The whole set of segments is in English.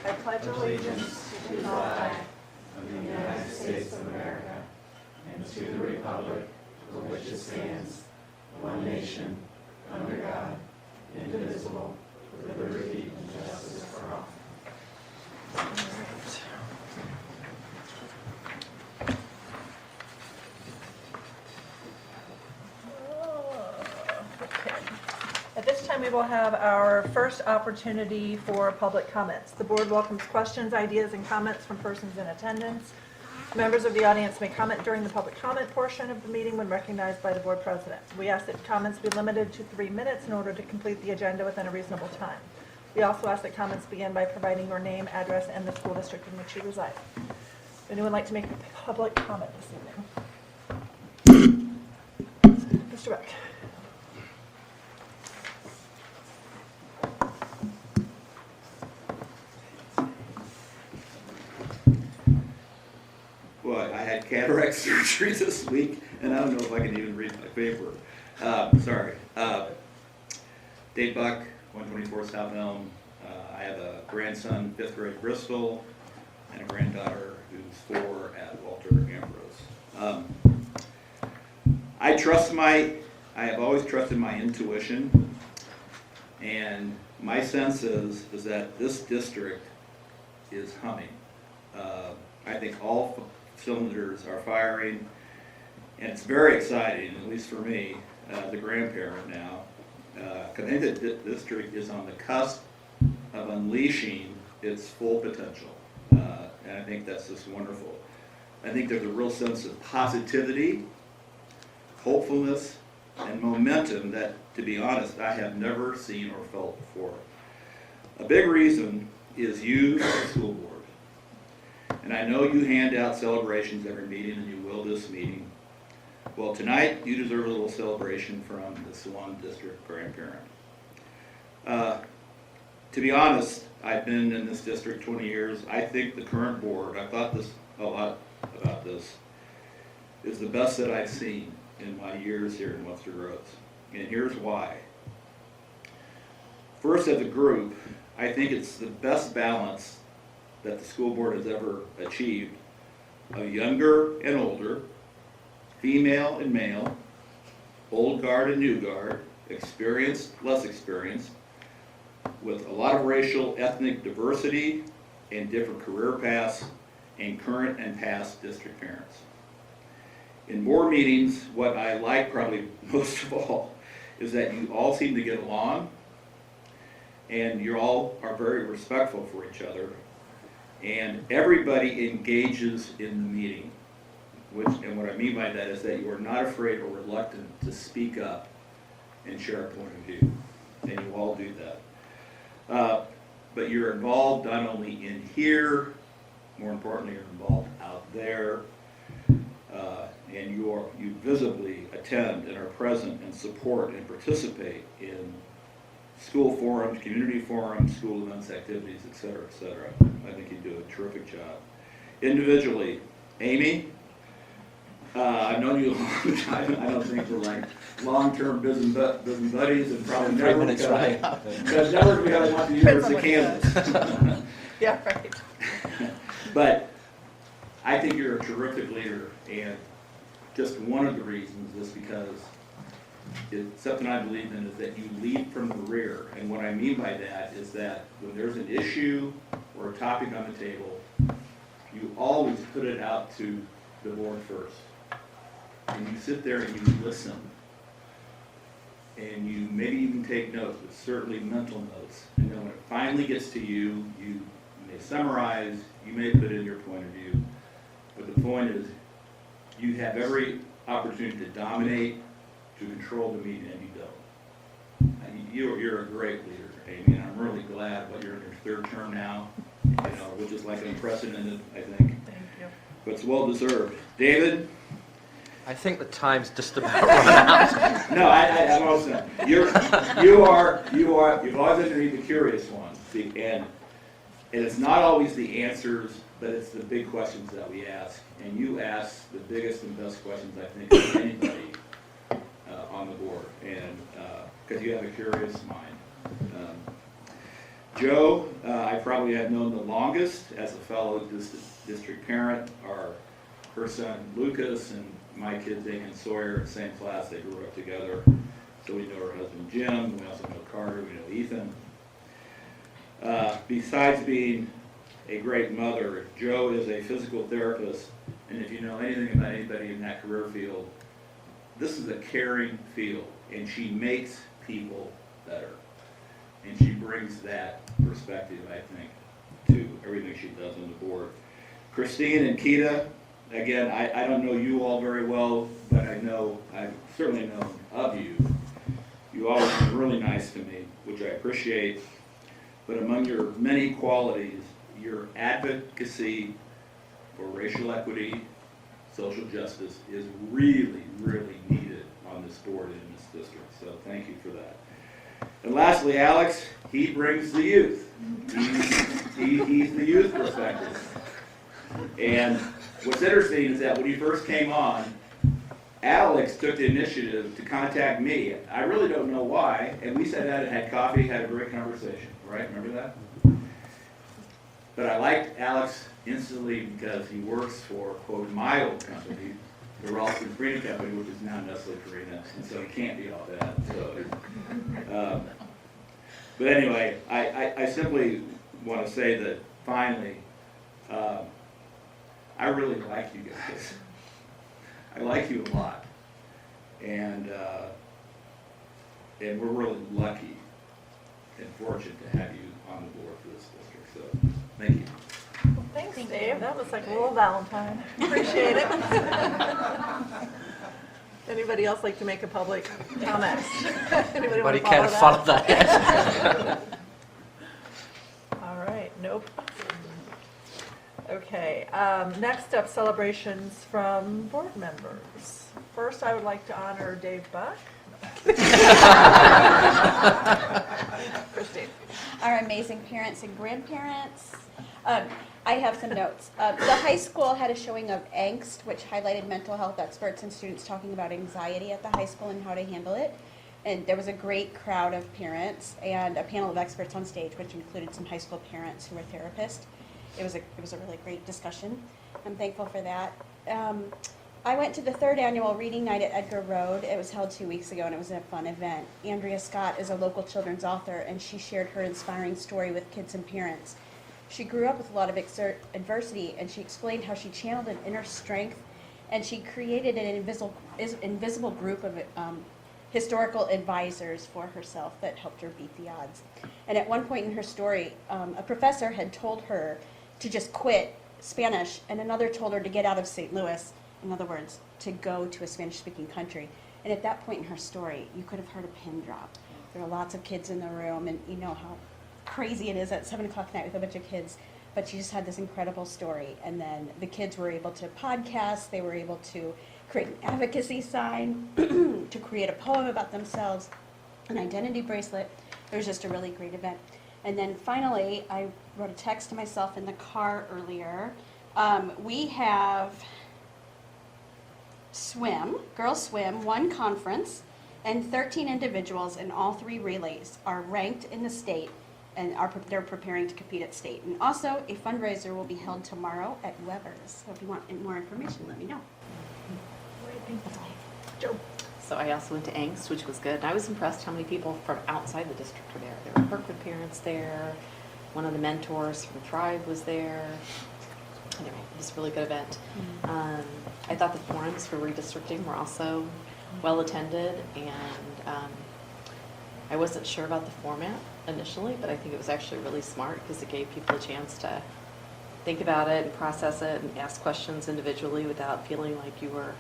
I pledge allegiance to the flag of the United States of America and to the republic for which it stands, one nation, under God, indivisible, with liberty and justice for all. At this time, we will have our first opportunity for public comments. The board welcomes questions, ideas, and comments from persons in attendance. Members of the audience may comment during the public comment portion of the meeting when recognized by the board president. We ask that comments be limited to 3 minutes in order to complete the agenda within a reasonable time. We also ask that comments begin by providing your name, address, and the school district in which you reside. Would anyone like to make a public comment this evening? Mr. Beck. Well, I had cataract surgery this week, and I don't know if I can even read my paper. Sorry. Dave Buck, 124 South Elm. I have a grandson, 5th grade Bristol, and a granddaughter who's 4 at Walter Ambrose. I have always trusted my intuition, and my sense is that this district is humming. I think all cylinders are firing, and it's very exciting, at least for me, the grandparent now, because I think that this district is on the cusp of unleashing its full potential, and I think that's just wonderful. I think there's a real sense of positivity, hopefulness, and momentum that, to be honest, I have never seen or felt before. A big reason is you, the school board. And I know you hand out celebrations every meeting, and you will this meeting. Well, tonight, you deserve a little celebration from this one district grandparent. To be honest, I've been in this district 20 years. I think the current board, I've thought this a lot about this, is the best that I've seen in my years here in Webster Groves. And here's why. First, as a group, I think it's the best balance that the school board has ever achieved of younger and older, female and male, old guard and new guard, experienced, less experienced, with a lot of racial, ethnic diversity and different career paths, and current and past district parents. In board meetings, what I like probably most of all is that you all seem to get along, and you all are very respectful for each other, and everybody engages in the meeting. And what I mean by that is that you are not afraid or reluctant to speak up and share a point of view, and you all do that. But you're involved not only in here, more importantly, you're involved out there, and you visibly attend and are present and support and participate in school forums, community forums, school events, activities, et cetera, et cetera. I think you do a terrific job. Individually, Amy, I've known you a long time. I don't think we're like long-term business buddies, and probably never because never because I want the University of Kansas. Yeah, right. But I think you're a terrific leader, and just one of the reasons is because it's something I believe in, is that you lead from the rear. And what I mean by that is that when there's an issue or a topic on the table, you always put it out to the board first. And you sit there and you listen. And you maybe even take notes, but certainly mental notes. And then when it finally gets to you, you may summarize, you may put in your point of view. But the point is, you have every opportunity to dominate, to control the meeting, and you don't. And you're a great leader, Amy, and I'm really glad that you're in your 3rd term now, which is like unprecedented, I think. Thank you. But it's well deserved. David? I think the time's just about run out. No, I'm almost done. You've always been the curious one, and it's not always the answers, but it's the big questions that we ask. And you ask the biggest and best questions, I think, of anybody on the board, and because you have a curious mind. Joe, I probably have known the longest as a fellow district parent. Her son Lucas and my kids, Amy and Sawyer, same class, they grew up together. So we know her husband Jim, we also know Carter, we know Ethan. Besides being a great mother, Jo is a physical therapist, and if you know anything about anybody in that career field, this is a caring field, and she makes people better. And she brings that perspective, I think, to everything she does on the board. Christine and Keita, again, I don't know you all very well, but I've certainly known of you. You all have been really nice to me, which I appreciate. But among your many qualities, your advocacy for racial equity, social justice is really, really needed on this board and in this district. So thank you for that. And lastly, Alex, he brings the youth. He's the youth perspective. And what's interesting is that when he first came on, Alex took the initiative to contact me. I really don't know why, and we sat down and had coffee, had a great conversation, right? Remember that? But I liked Alex instantly because he works for, quote, my old company, the Ralston Farina Company, which is now Nestle Farina, and so he can't be all that. So, but anyway, I simply want to say that finally, I really like you guys. I like you a lot, and we're really lucky and fortunate to have you on the board for this district. So, thank you. Well, thanks, Dave. That was like a little Valentine. Appreciate it. Anybody else like to make a public comment? Anybody want Anybody to can't follow follow that? All right, nope. Okay, next up, celebrations from board members. First, I would like to honor Dave Buck. Christine. Our amazing parents and grandparents. I have some notes. The high school had a showing of angst, which highlighted mental health experts and students talking about anxiety at the high school and how to handle it. And there was a great crowd of parents and a panel of experts on stage, which included some high school parents who were therapists. It was a really great discussion. I'm thankful for that. I went to the 3rd annual reading night at Edgar Road. It was held 2 weeks ago, and it was a fun event. Andrea Scott is a local children's author, and she shared her inspiring story with kids and parents. She grew up with a lot of adversity, and she explained how she channeled an inner strength, and she created an invisible group of historical advisors for herself that helped her beat the odds. And at one point in her story, a professor had told her to just quit Spanish, and another told her to get out of St. Louis, in other words, to go to a Spanish-speaking country. And at that point in her story, you could have heard a pin drop. There were lots of kids in the room, and you know how crazy it is at 7 o'clock at night with a bunch of kids. But she just had this incredible story. And then the kids were able to podcast. They were able to create an advocacy sign, to create a poem about themselves, an identity bracelet. It was just a really great event. And then finally, I wrote a text to myself in the car earlier. We have swim, girls swim, 1 conference, and 13 individuals in all 3 relays are ranked in the state, and they're preparing to compete at state. And also, a fundraiser will be held tomorrow at Weber's. So if you want more information, let me know. Joe. So I also went to Angst, which was good. And I was impressed how many people from outside the district were there. There were Kirkwood parents there. One of the mentors from Thrive was there. Anyway, it was a really good event. I thought the forums for redistricting were also well attended, and I wasn't sure about the format initially, but I think it was actually really smart because it gave people a chance to think about it and process it and ask questions individually without feeling like you were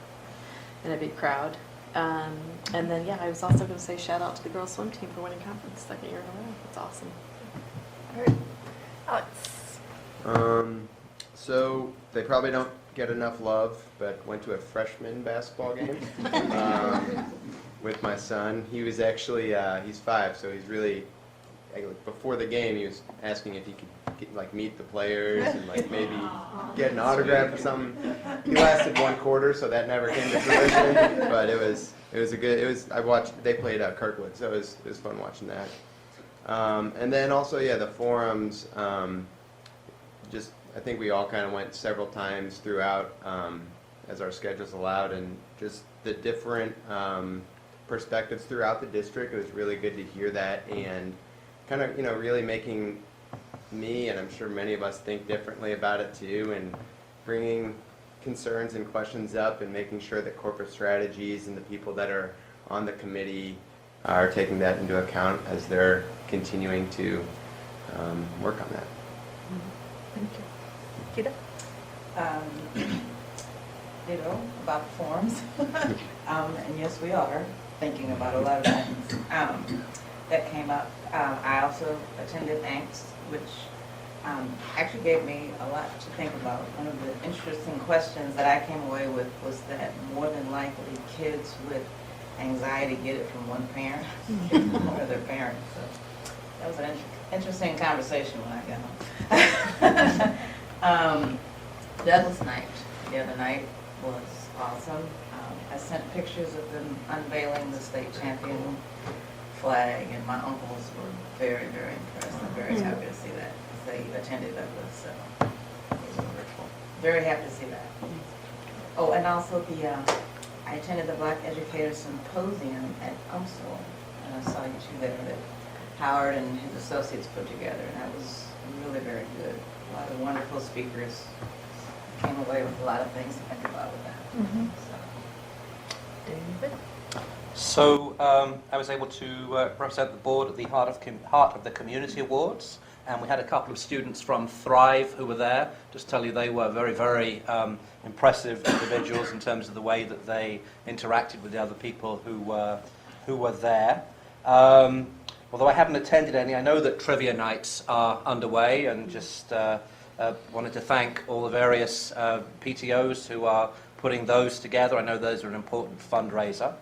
in a big crowd. And then, yeah, I was also going to say shout out to the girls swim team for winning conference 2nd year in a row. It's awesome. All right. Alex. So they probably don't get enough love, but went to a freshman basketball game with my son. He was actually, he's 5, so he's really, before the game, he was asking if he could meet the players and maybe get an autograph or something. He lasted 1 quarter, so that never came to fruition. But it was a good. I watched. They played Kirkwood, so it was fun watching that. And then also, yeah, the forums, just, I think we all kind of went several times throughout as our schedules allowed, and just the different perspectives throughout the district. It was really good to hear that, and kind of, really making me, and I'm sure many of us, think differently about it too, and bringing concerns and questions up and making sure that corporate strategies and the people that are on the committee are taking that into account as they're continuing to work on that. Thank you. Keita? About forms. And yes, we are thinking about a lot of things that came up. I also attended ANCS, which actually gave me a lot to think about. One of the interesting questions that I came away with was that more than likely kids with anxiety get it from one parent or their parents. So that was an interesting conversation when I got home. Douglas night the other night was awesome. I sent pictures of them unveiling the state champion flag, and my uncles were very, very impressed. I'm very happy to see that. They attended Douglas, so it was very happy to see that. Oh, and also I attended the Black Educators Symposium at UMSL, and I saw you two there that Howard and his associates put together, and that was really very good. A lot of wonderful speakers. Came away with a lot of things to think about with that. David? So I was able to represent the board at the Heart of the Community Awards, and we had a couple of students from Thrive who were there. Just tell you, they were very, very impressive individuals in terms of the way that they interacted with the other people who were there. Although I haven't attended any, I know that trivia nights are underway, and just wanted to thank all the various PTOs who are putting those together. I know those are an important fundraiser.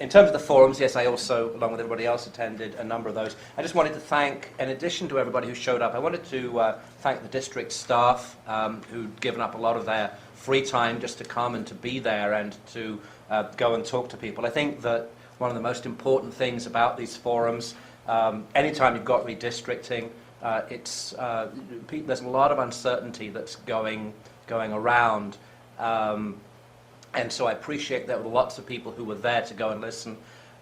In terms of the forums, yes, I also, along with everybody else, attended a number of those. I just wanted to thank, in addition to everybody who showed up, I wanted to thank the district staff who'd given up a lot of their free time just to come and to be there and to go and talk to people. I think that one of the most important things about these forums, anytime you've got redistricting, there's a lot of uncertainty that's going around. And so I appreciate there were lots of people who were there to go and listen,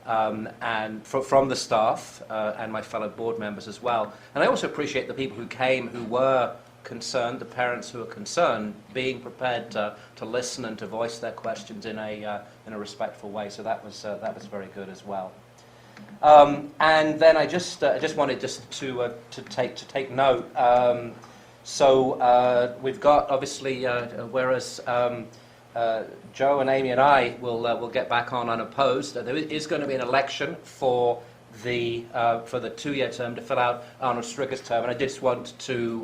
and from the staff and my fellow board members as well. And I also appreciate the people who came who were concerned, the parents who are concerned, being prepared to listen and to voice their questions in a respectful way. So that was very good as well. And then I just wanted to take note. So we've got, obviously, whereas Joe and Amy and I will get back on unopposed, there is going to be an election for the 2-year term to fill out Arnold Strigger's term, and I just want to,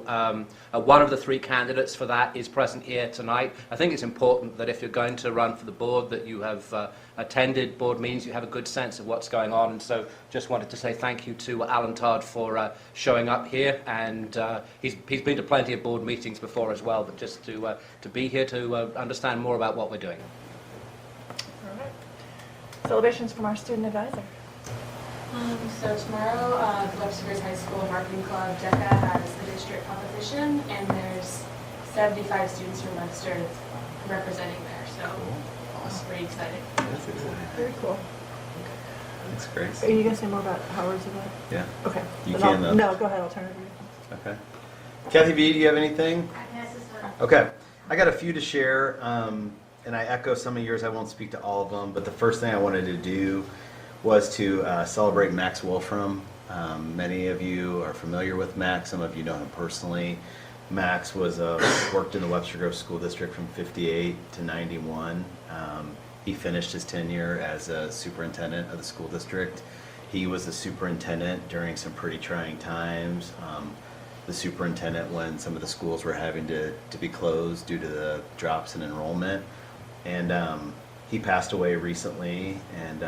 one of the 3 candidates for that is present here tonight. I think it's important that if you're going to run for the board that you have attended board meetings, you have a good sense of what's going on, and so just wanted to say thank you to Alan Todd for showing up here, and he's been to plenty of board meetings before as well, but just to be here to understand more about what we're doing. All right. Celebrations from our student advisor. So tomorrow, Webster's High School Marketing Club, DECA, has the district competition, and there's 75 students from Webster representing there, so it's pretty exciting. That's exciting. Very cool. That's great. Are you going to say more about Howard's event? Yeah. Okay. You Then can, I'll- though. No, go ahead, I'll turn it over to you. Okay. Kathy B, do you have anything? Okay. I got a few to share, and I echo some of yours. I won't speak to all of them, but the first thing I wanted to do was to celebrate Max Wolfram. Many of you are familiar with Max. Some of you know him personally. Max was worked in the Webster Grove School District from 58 to 91. He finished his tenure as a superintendent of the school district. He was the superintendent during some pretty trying times. The superintendent when some of the schools were having to be closed due to the drops in enrollment. And he passed away recently, and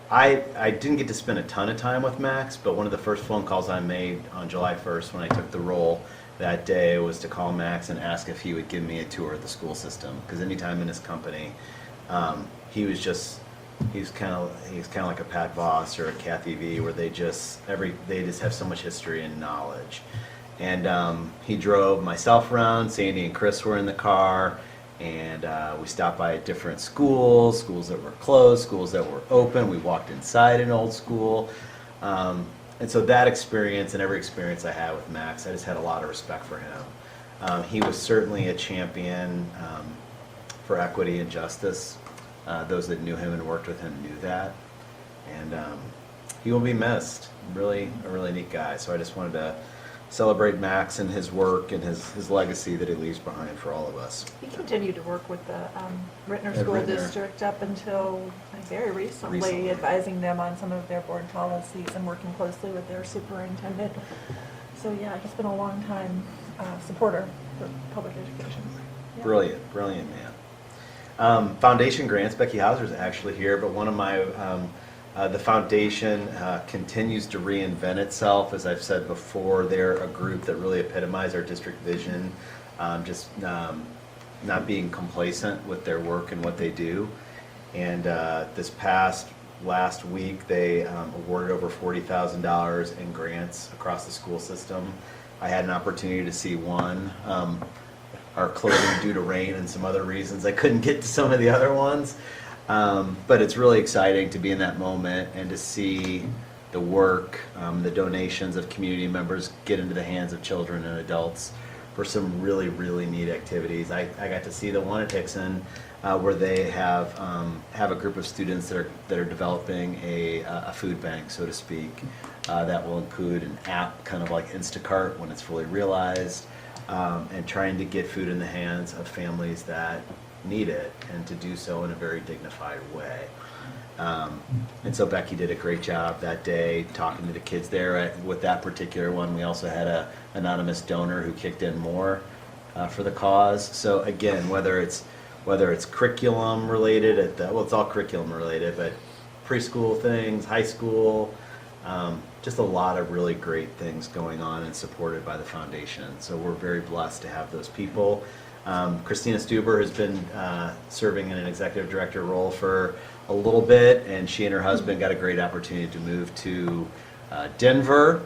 I didn't get to spend a ton of time with Max, but one of the first phone calls I made on July 1st when I took the role that day was to call Max and ask if he would give me a tour of the school system, because anytime in his company, he was just he's kind of like a Pat Voss or a Kathy V, where they just have so much history and knowledge. And he drove myself around. Sandy and Chris were in the car, and we stopped by different schools that were closed, schools that were open. We walked inside an old school. And so that experience and every experience I had with Max, I just had a lot of respect for him. He was certainly a champion for equity and justice. Those that knew him and worked with him knew that. And he will be missed. Really, a really neat guy. So I just wanted to celebrate Max and his work and his legacy that he leaves behind for all of us. He continued to work with the Rittner At School Rittner. District up until very recently, advising them on some of their board policies and working closely with their superintendent. So yeah, he's been a long time supporter for public education. Yeah. Brilliant man. Foundation grants, Becky Hauser's actually here, but one of my, the foundation continues to reinvent itself. As I've said before, they're a group that really epitomize our district vision, not being complacent with their work and what they do. And this last week, they awarded over $40,000 in grants across the school system. I had an opportunity to see one. Our closing due to rain and some other reasons, I couldn't get to some of the other ones. But it's really exciting to be in that moment and to see the work, the donations of community members get into the hands of children and adults for some really, really neat activities. I got to see the one at Hickson where they have a group of students that are developing a food bank, so to speak, that will include an app kind of like Instacart when it's fully realized, and trying to get food in the hands of families that need it, and to do so in a very dignified way. And so Becky did a great job that day talking to the kids there. With that particular one, we also had an anonymous donor who kicked in more for the cause. So again, whether it's curriculum related, it's all curriculum related, but preschool things, high school, just a lot of really great things going on and supported by the foundation. So we're very blessed to have those people. Christina Stuber has been serving in an executive director role for a little bit, and she and her husband got a great opportunity to move to Denver,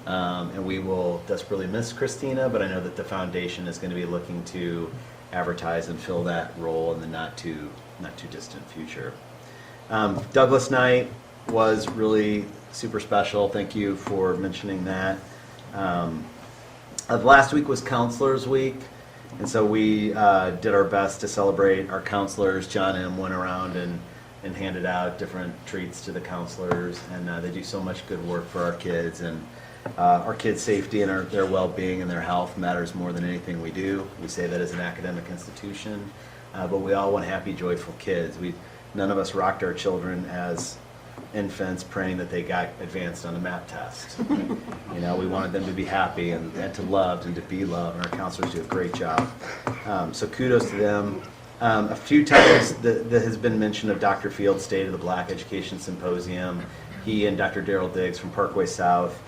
and we will desperately miss Christina, but I know that the foundation is going to be looking to advertise and fill that role in the not too distant future. Douglas Night was really super special. Thank you for mentioning that. Last week was Counselors Week. And so we did our best to celebrate our counselors. John M. went around and handed out different treats to the counselors, and they do so much good work for our kids. And our kids' safety and their well-being and their health matters more than anything we do. We say that as an academic institution, but we all want happy, joyful kids. None of us rocked our children as infants praying that they got advanced on a math test. We wanted them to be happy and to love and to be loved, and our counselors do a great job. So kudos to them. A few times there has been mention of Dr. Field's State of the Black Education Symposium. He and Dr. Darrell Diggs from Parkway South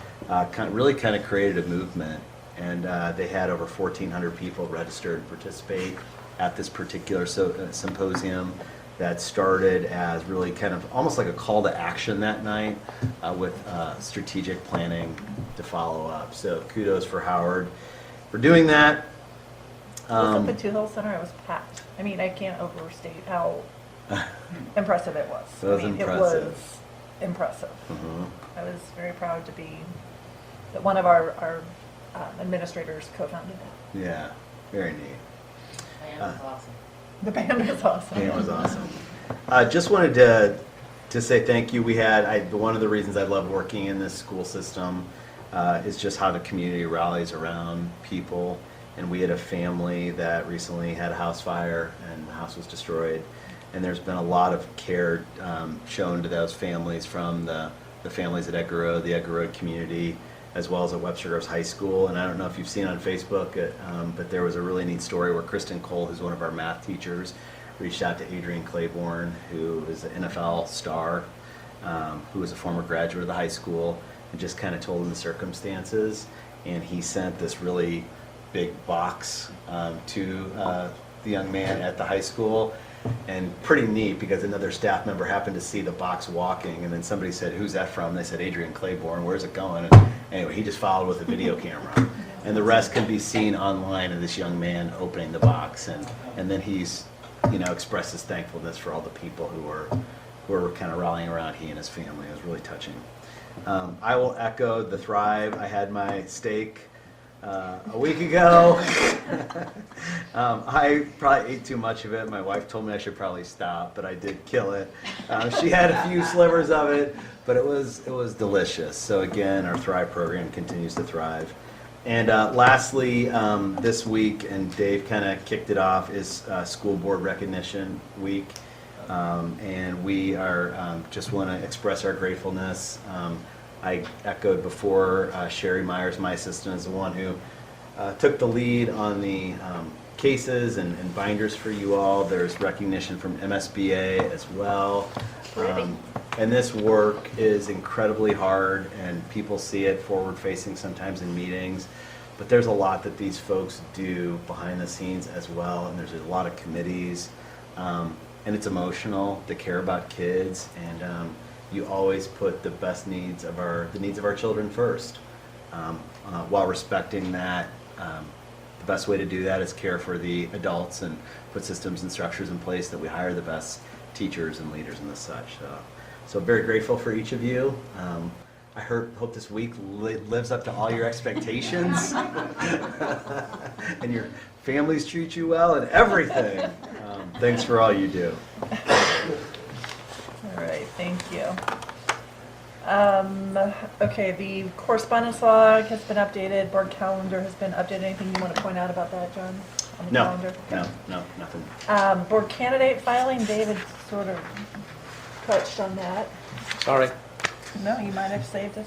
really created a movement, and they had over 1,400 people register and participate at this particular symposium that started as really kind of almost like a call to action that night, with strategic planning to follow up. So kudos for Howard for doing that. Was at the Two Hills Center? It was packed. I mean, I can't overstate how impressive it was. It was impressive. It was impressive. Mhm. I was very proud to be that one of our administrators co-founded it. Yeah, very neat. Man, that's awesome. The band was awesome. It was awesome. Just wanted to say thank you. One of the reasons I love working in this school system is just how the community rallies around people. And we had a family that recently had a house fire, and the house was destroyed. And there's been a lot of care shown to those families from the families at Edgar Road, the Edgar Road community, as well as at Webster Groves High School. And I don't know if you've seen on Facebook, but there was a really neat story where Kristen Cole, who's one of our math teachers, reached out to Adrian Claiborne, who is an NFL star, who was a former graduate of the high school, and just kind of told him the circumstances. And he sent this really big box to the young man at the high school. And pretty neat because another staff member happened to see the box walking, and then somebody said, "Who's that from?" And they said, "Adrian Claiborne. Where's it going?" And anyway, he just followed with a video camera. And the rest can be seen online of this young man opening the box. And then he's, expressed his thankfulness for all the people who were kind of rallying around he and his family. It was really touching. I will echo the Thrive. I had my steak a week ago. I probably ate too much of it. My wife told me I should probably stop, but I did kill it. She had a few slivers of it, but it was delicious. So again, our Thrive program continues to thrive. And lastly, this week, and Dave kind of kicked it off, is School Board Recognition Week. And we are just want to express our gratefulness. I echoed before, Sherry Myers, my assistant, is the one who took the lead on the cases and binders for you all. There's recognition from MSBA as well. And this work is incredibly hard, and people see it forward-facing sometimes in meetings. But there's a lot that these folks do behind the scenes as well, and there's a lot of committees. And it's emotional to care about kids, and you always put the best needs of the needs of our children first, while respecting that. The best way to do that is care for the adults and put systems and structures in place that we hire the best teachers and leaders and the such. So very grateful for each of you. I hope this week lives up to all your expectations, and your families treat you well and everything. Thanks for all you do. All right, thank you. Okay, the correspondence log has been updated, board calendar has been updated. Anything you want to point out about that, John, on the calendar? No, nothing. Board candidate filing, David sort of touched on that. Sorry. No, you might have saved us.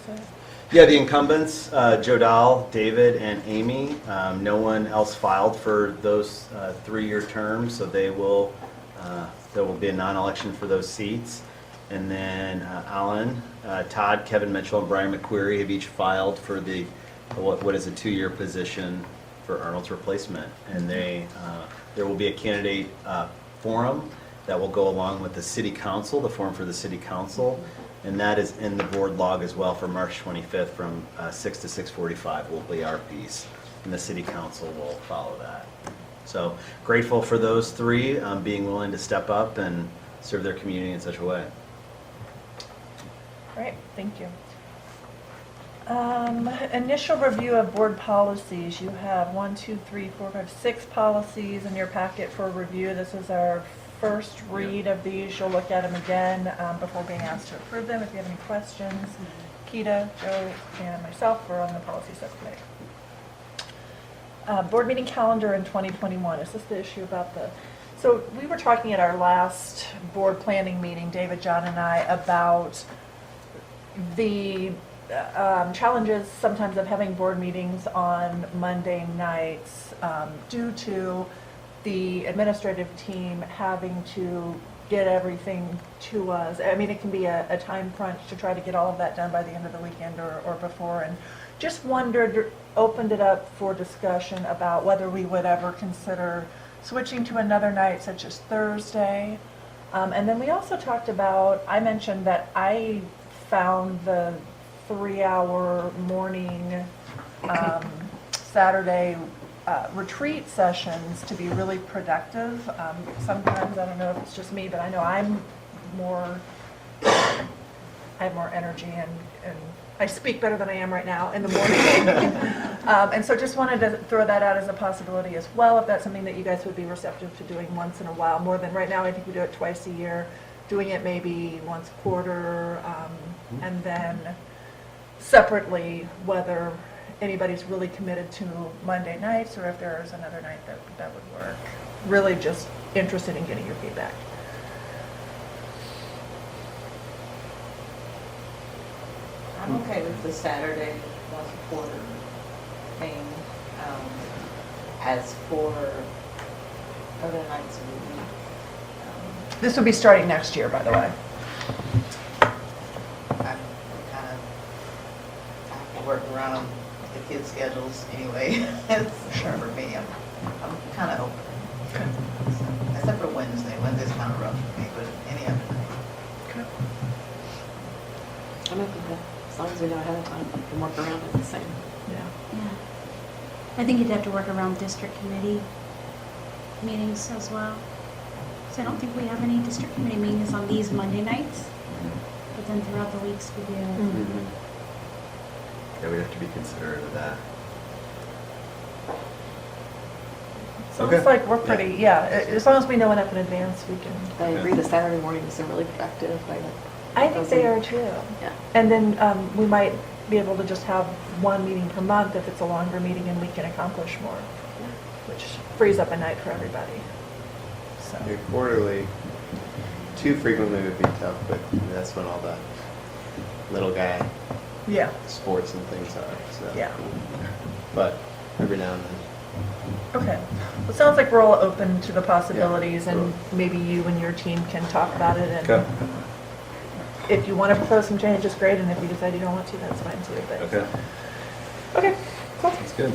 Yeah, the incumbents, Joe Dahl, David, and Amy. No one else filed for those 3-year terms, so there will be a non-election for those seats. And then Alan, Todd, Kevin Mitchell, and Brian McQuarrie have each filed for what is a 2-year position for Arnold's replacement. And there will be a candidate forum that will go along with the city council, the forum for the city council. And that is in the board log as well for March 25th from 6 to 6:45 will be our piece. And the city council will follow that. So grateful for those 3 being willing to step up and serve their community in such a way. Great, thank you. Initial review of board policies. You have 6 policies in your packet for review. This is our first read of these. You'll look at them again before being asked to approve them. If you have any questions, Keita, Joe, and myself are on the policy subcommittee. Board meeting calendar in 2021. Is this the issue about the... So we were talking at our last board planning meeting, David, John, and I, about the challenges sometimes of having board meetings on Monday nights due to the administrative team having to get everything to us. I mean, it can be a time crunch to try to get all of that done by the end of the weekend or before. And just opened it up for discussion about whether we would ever consider switching to another night such as Thursday. And then we also talked about, I mentioned that I found the 3-hour morning Saturday retreat sessions to be really productive. Sometimes, I don't know if it's just me, but I know I have more energy and I speak better than I am right now in the morning. And so just wanted to throw that out as a possibility as well, if that's something that you guys would be receptive to doing once in a while, more than right now. I think we do it twice a year, doing it maybe once a quarter, and then separately, whether anybody's really committed to Monday nights or if there's another night that would work. Really just interested in getting your feedback. I'm okay with the Saturday once a quarter thing. As for other nights of the week, This will be starting next year, by the way. I kind of have to work around the kids' schedules anyway. For me, I'm kind of open. Except for Wednesday. Wednesday's As long as we know ahead of time, we can work around it the same. Yeah. Yeah. I think you'd have to work around district committee meetings as well. So I don't think we have any district committee meetings on these Monday nights, but then throughout the weeks we do. Mhm. Yeah, we have to be considerate of that. Sounds Okay. like we're pretty, yeah, as long as we know enough in advance, we can. I agree, the Saturday mornings are really productive. I think they are too. Yeah. And then we might be able to just have one meeting per month if it's a longer meeting and we can accomplish more, which frees up a night for everybody. So, Your quarterly, too frequently would be tough, but that's when all the little guy yeah, sports and things are, so. yeah. But every now and then. Okay. Well, it sounds like we're all open to the possibilities and maybe you and your team can talk about it. And Okay. if you want to propose some changes, great. And if you decide you don't want to, that's fine too. But Okay, okay, cool. that's good.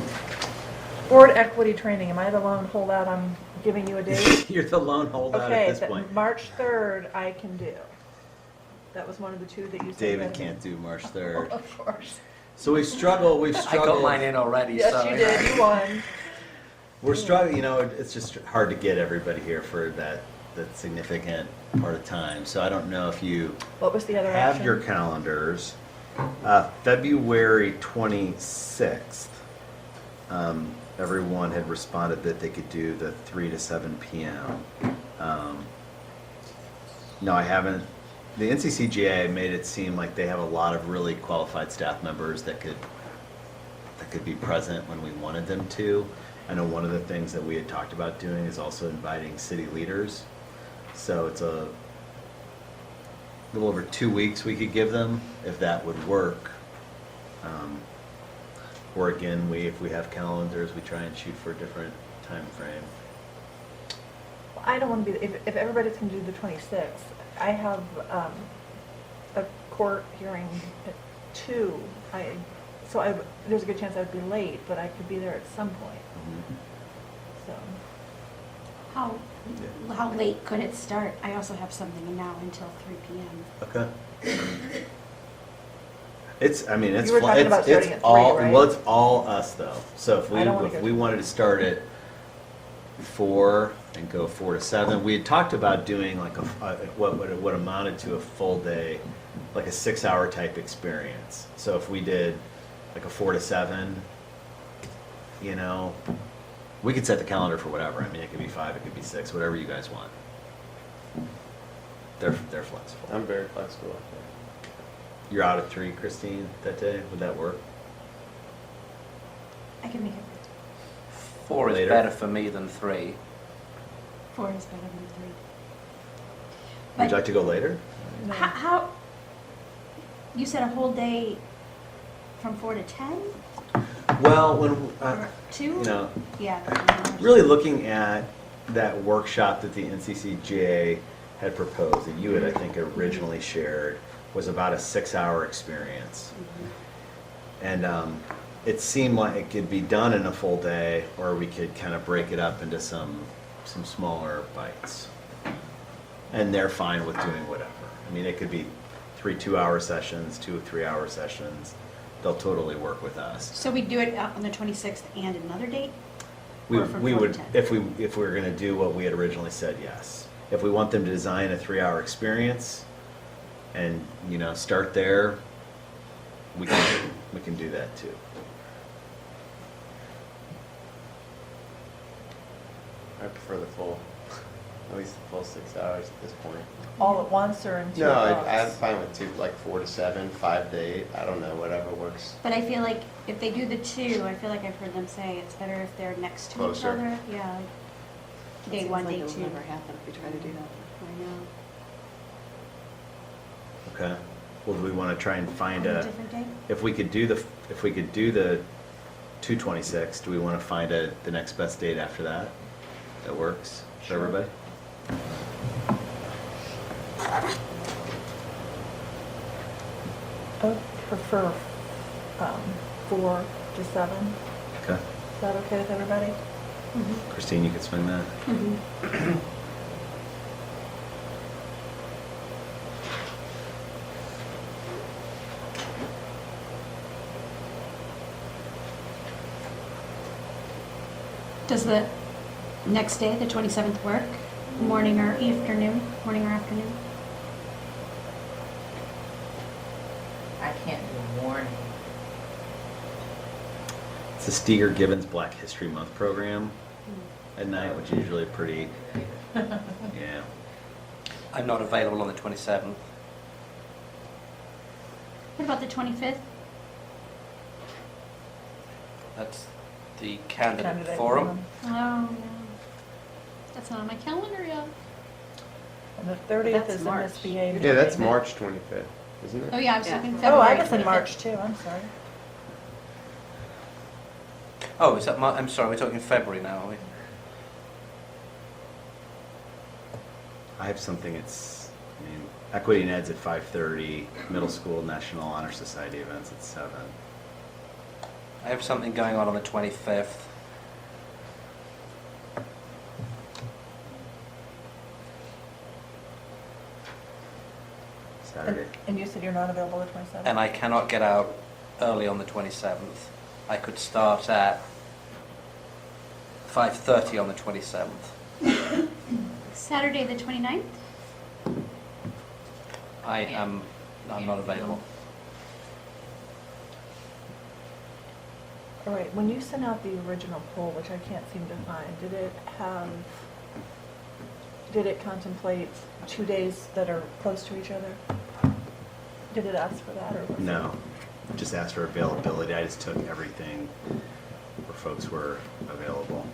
Board equity training. Am I the lone holdout? I'm giving you a date. You're the lone holdout Okay, at this that point. March 3rd I can do. That was one of the two that you said. David that- can't do March 3rd. Of course. So we've struggled. I got mine in already, Yes, so. you did. You won. We're struggling, you know, it's just hard to get everybody here for that significant part of time. So I don't know if you What was the other have option? your calendars. February 26th, everyone had responded that they could do the 3 to 7 p.m. No, I haven't. The NCCGA made it seem like they have a lot of really qualified staff members that could be present when we wanted them to. I know one of the things that we had talked about doing is also inviting city leaders. So it's a little over 2 weeks we could give them, if that would work. Or again, if we have calendars, we try and shoot for a different time frame. Well, I don't want to be, if everybody's going to do the 26th, I have a court hearing at 2. There's a good chance I'd be late, but I could be there at some point. So, How late could it start? I also have something now until 3 p.m. Okay. It's You were talking about starting at 3, all, right? well, it's all us though. So I don't wanna if go we too wanted to start at 4 and go 4 to 7, we had talked about doing like what amounted to a full day, like a 6-hour type experience. So if we did like a 4 to 7, you know, we could set the calendar for whatever. I mean, it could be 5, it could be 6, whatever you guys want. They're flexible. I'm very flexible. You're out at 3, Christine, that day. Would that work? I can make it 4 is Later. better for me than 3. 4 is better than 3. Would you But like to go later? no. how, you said a whole day from 4 to 10 Well, when or 2? you know, Yeah. really looking at that workshop that the NCCGA had proposed, that you had, I think, originally shared, was about a 6-hour experience. And it seemed like it could be done in a full day, or we could kind of break it up into some smaller bites. And they're fine with doing whatever. I mean, it could be 3 2-hour sessions, 2 3-hour sessions. They'll totally work with us. So we do it on the 26th and another date? We Or from we 4 to would, 10? if we were going to do what we had originally said, yes. If we want them to design a 3-hour experience and, you know, start there, we can do that too. I prefer the full, at least the full 6 hours at this point. All at once or in 2 No, blocks? I'm fine with 2, like 4 to 7, 5 to 8. I don't know, whatever works. But I feel like if they do the 2, I feel like I've heard them say it's better if they're next to each Closer. other. Yeah. like It Day seems 1, like day it'll 2. never happen if we try to do that. Okay. Well, do we want to try and find On a a, different day? if we could do the 2/26, do we want to find the next best date after that? That works for Sure. everybody? I would prefer 4 to 7. Okay. Is that okay with everybody? Christine, you could swing that? Does the next day, the 27th, work? Morning or afternoon? Morning or afternoon? I can't do morning. It's the Steger Gibbons Black History Month program at night, which is usually pretty, yeah. I'm not available on the 27th. What about the 25th? That's the candidate Candidate forum. Oh, no. That's not on my calendar yet. And the 30th That's is March. MSBA. Yeah, that's meeting. March 25th, isn't it? Oh, yeah, I was Yeah. thinking Oh, February. I was in 25th. March too, I'm sorry. Oh, is that I'm sorry, we're talking February now, are we? I have something, I mean, Equity and Ed's at 5:30, Middle School National Honor Society events at 7. I have something going on the 25th. Saturday. And you said you're not available the 27th? And I cannot get out early on the 27th. I could start at 5:30 on the 27th. Saturday, the 29th? I'm not available. All right, when you sent out the original poll, which I can't seem to find, did it contemplate 2 days that are close to each other? Did it ask for that or? was it- No, just asked for availability. I just took everything where folks were available.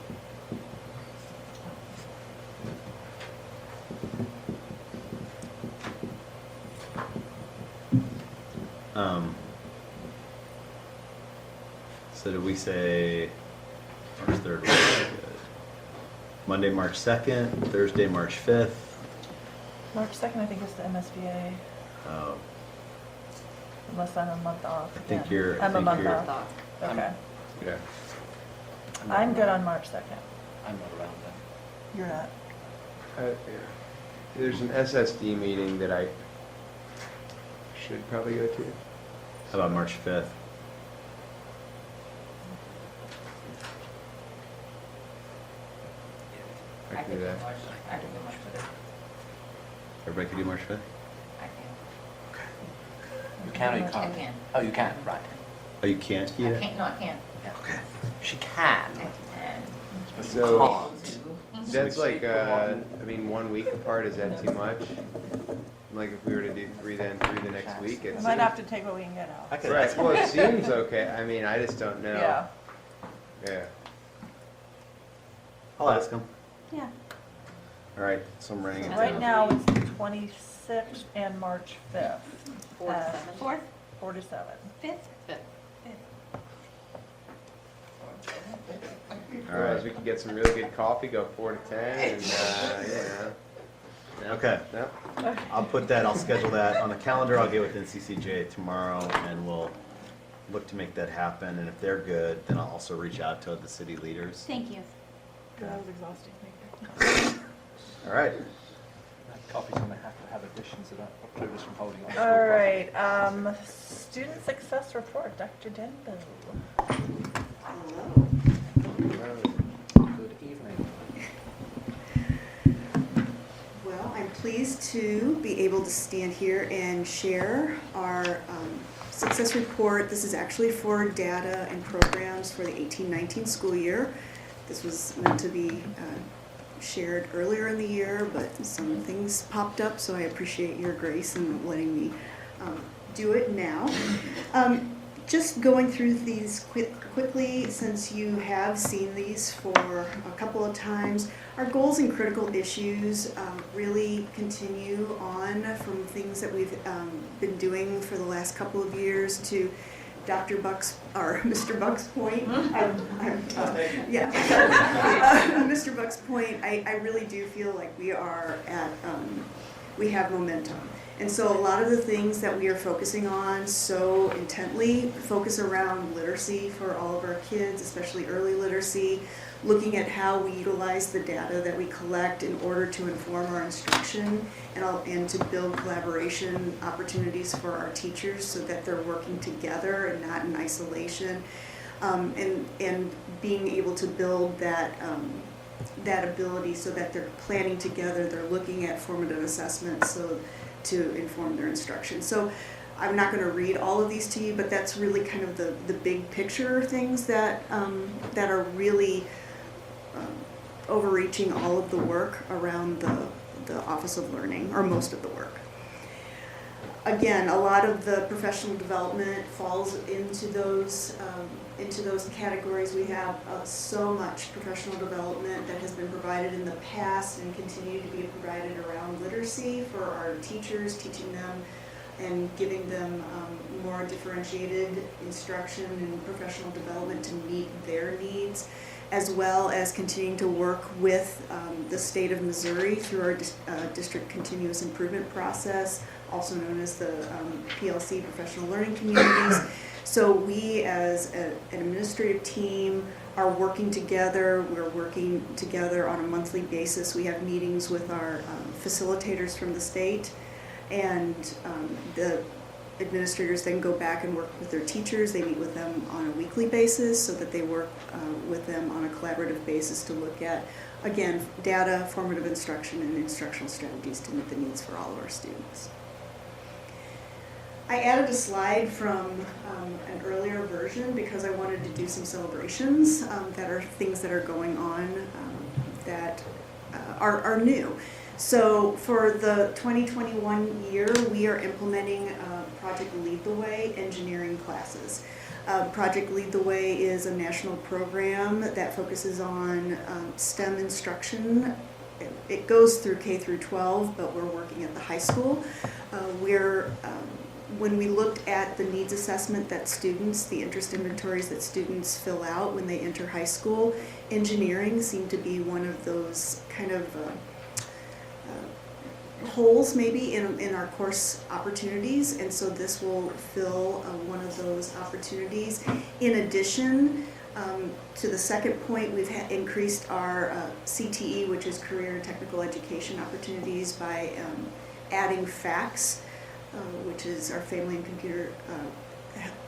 So did we say March 3rd was good? Monday, March 2nd, Thursday, March 5th. March 2nd, I think, is the MSBA, Oh, unless I'm a month off. I think again. you're- I I'm a think month you're- off. Okay. Yeah. I'm good on March 2nd. I'm not around then. You're not. Yeah. There's an SSD meeting that I should probably go to. how about March 5th? I can do that. I can do March 5th. Everybody can do March 5th? I can. You can or you I can't? can. Oh, you can, right. Oh, you can't? I Yeah. can't, no, I can't. Okay. She can. I can. But you So- can't. That's like, I mean, 1 week apart, is that too much? Like if we were to do 3 then, 3 the next week, We it's. might have to take what we can get I out. could Right, ask well, it seems okay, I mean, I just don't know. Yeah. Yeah. I'll ask them. Yeah. All right, so I'm writing it down. Right now, it's the 26th and March 5th. 4 to 7. 4th, 4 to 7. 5th? 5th. Otherwise, we could get some really good coffee, go 4 to 10, and, Okay, Yep. I'll put that, I'll schedule that on the calendar. I'll get with NCCJ tomorrow and we'll look to make that happen. And if they're good, then I'll also reach out to the city leaders. Thank you. That was exhausting. Thank you. All right. That copy's going to have additions that are preclude us from holding on. All right, student success report, Dr. Denbo. Good evening. Well, I'm pleased to be able to stand here and share our success report. This is actually for data and programs for the 18-19 school year. This was meant to be shared earlier in the year, but some things popped up, so I appreciate your grace in letting me do it now. Just going through these quickly, since you have seen these for a couple of times, our goals and critical issues really continue on from things that we've been doing for the last couple of years to Dr. Buck's, or Mr. Buck's point. Yeah. Mr. Buck's point, I really do feel like we are at, we have momentum. And so a lot of the things that we are focusing on so intently focus around literacy for all of our kids, especially early literacy, looking at how we utilize the data that we collect in order to inform our instruction and to build collaboration opportunities for our teachers so that they're working together and not in isolation. and being able to build that, that ability so that they're planning together, they're looking at formative assessments so to inform their instruction. So I'm not going to read all of these to you, but that's really kind of the big picture things that, that are really overreaching all of the work around the Office of Learning, or most of the work. Again, a lot of the professional development falls into those categories. We have so much professional development that has been provided in the past and continue to be provided around literacy for our teachers, teaching them and giving them more differentiated instruction and professional development to meet their needs, as well as continuing to work with the state of Missouri through our district continuous improvement process, also known as the PLC, Professional Learning Communities. So we as an administrative team are working together. We're working together on a monthly basis. We have meetings with our facilitators from the state, and the administrators then go back and work with their teachers. They meet with them on a weekly basis so that they work with them on a collaborative basis to look at, again, data, formative instruction, and instructional strategies to meet the needs for all of our students. I added a slide from an earlier version because I wanted to do some celebrations that are things that are going on that are new. So for the 2021 year, we are implementing Project Lead the Way engineering classes. Project Lead the Way is a national program that focuses on STEM instruction. It goes through K through 12, but we're working at the high school. When we looked at the needs assessment that students, the interest inventories that students fill out when they enter high school, engineering seemed to be one of those kind of holes maybe in our course opportunities, and so this will fill one of those opportunities. In addition, to the second point, we've increased our CTE, which is Career and Technical Education opportunities, by adding FACS, which is our Family and Computer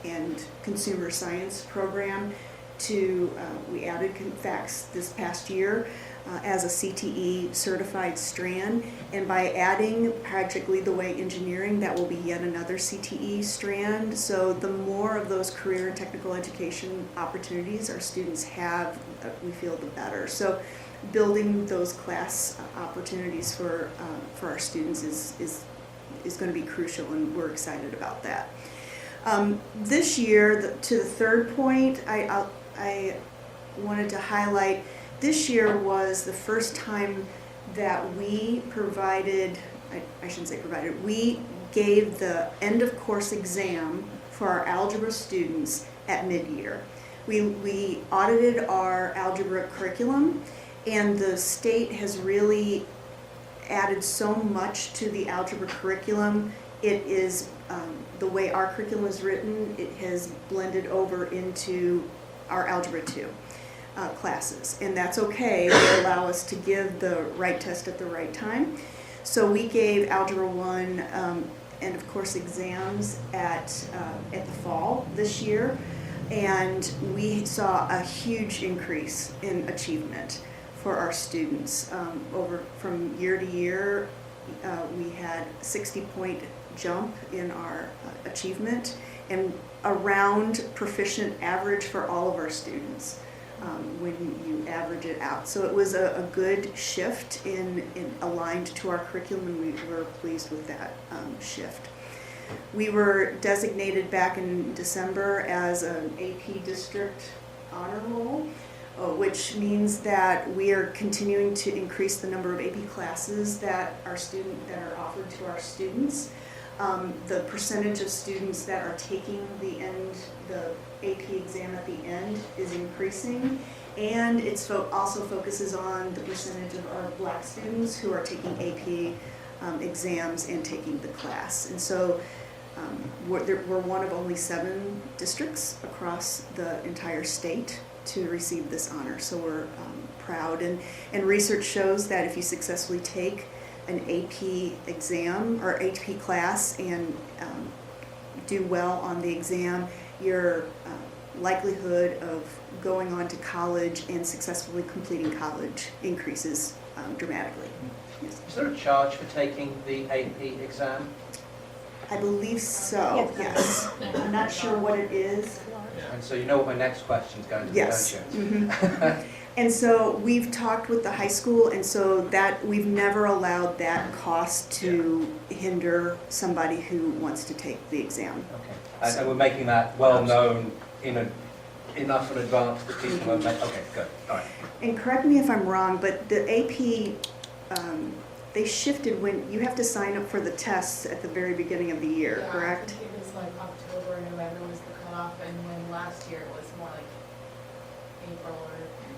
and Consumer Science program. We added FACS this past year as a CTE certified strand, and by adding Project Lead the Way Engineering, that will be yet another CTE strand. So the more of those career and technical education opportunities our students have, we feel the better. So building those class opportunities for our students is going to be crucial, and we're excited about that. This year, to the third point, I wanted to highlight, this year was the first time that we provided, I shouldn't say provided, we gave the end of course exam for our algebra students at mid-year. We audited our algebra curriculum, and the state has really added so much to the algebra curriculum. It is, the way our curriculum is written, it has blended over into our Algebra 2 classes, and that's okay. They allow us to give the right test at the right time. So we gave Algebra 1 end of course exams at the fall this year, and we saw a huge increase in achievement for our students. From year to year, we had 60-point jump in our achievement, and around proficient average for all of our students when you average it out. So it was a good shift in aligned to our curriculum, and we were pleased with that shift. We were designated back in December as an AP District Honor Roll, which means that we are continuing to increase the number of AP classes that are offered to our students. The percentage of students that are taking the AP exam at the end is increasing, and it also focuses on the percentage of our Black students who are taking AP exams and taking the class. And so we're one of only 7 districts across the entire state to receive this honor, so we're proud. And research shows that if you successfully take an AP exam or AP class and do well on the exam, your likelihood of going on to college and successfully completing college increases dramatically. Yes. Is there a charge for taking the AP exam? I believe so, yes. I'm not sure what it is. And so you know what my next question's going to be, Yes. don't you? Mhm. And so we've talked with the high school, and so that, we've never allowed that cost to hinder somebody who wants to take the exam. Okay. And we're making that well known enough in advance that people won't make, okay, good, all right. And correct me if I'm wrong, but the AP, they shifted when, you have to sign up for the tests at the very beginning of the year, Yeah, correct? I think it was like October, November was the cutoff, and when last year it was more like April or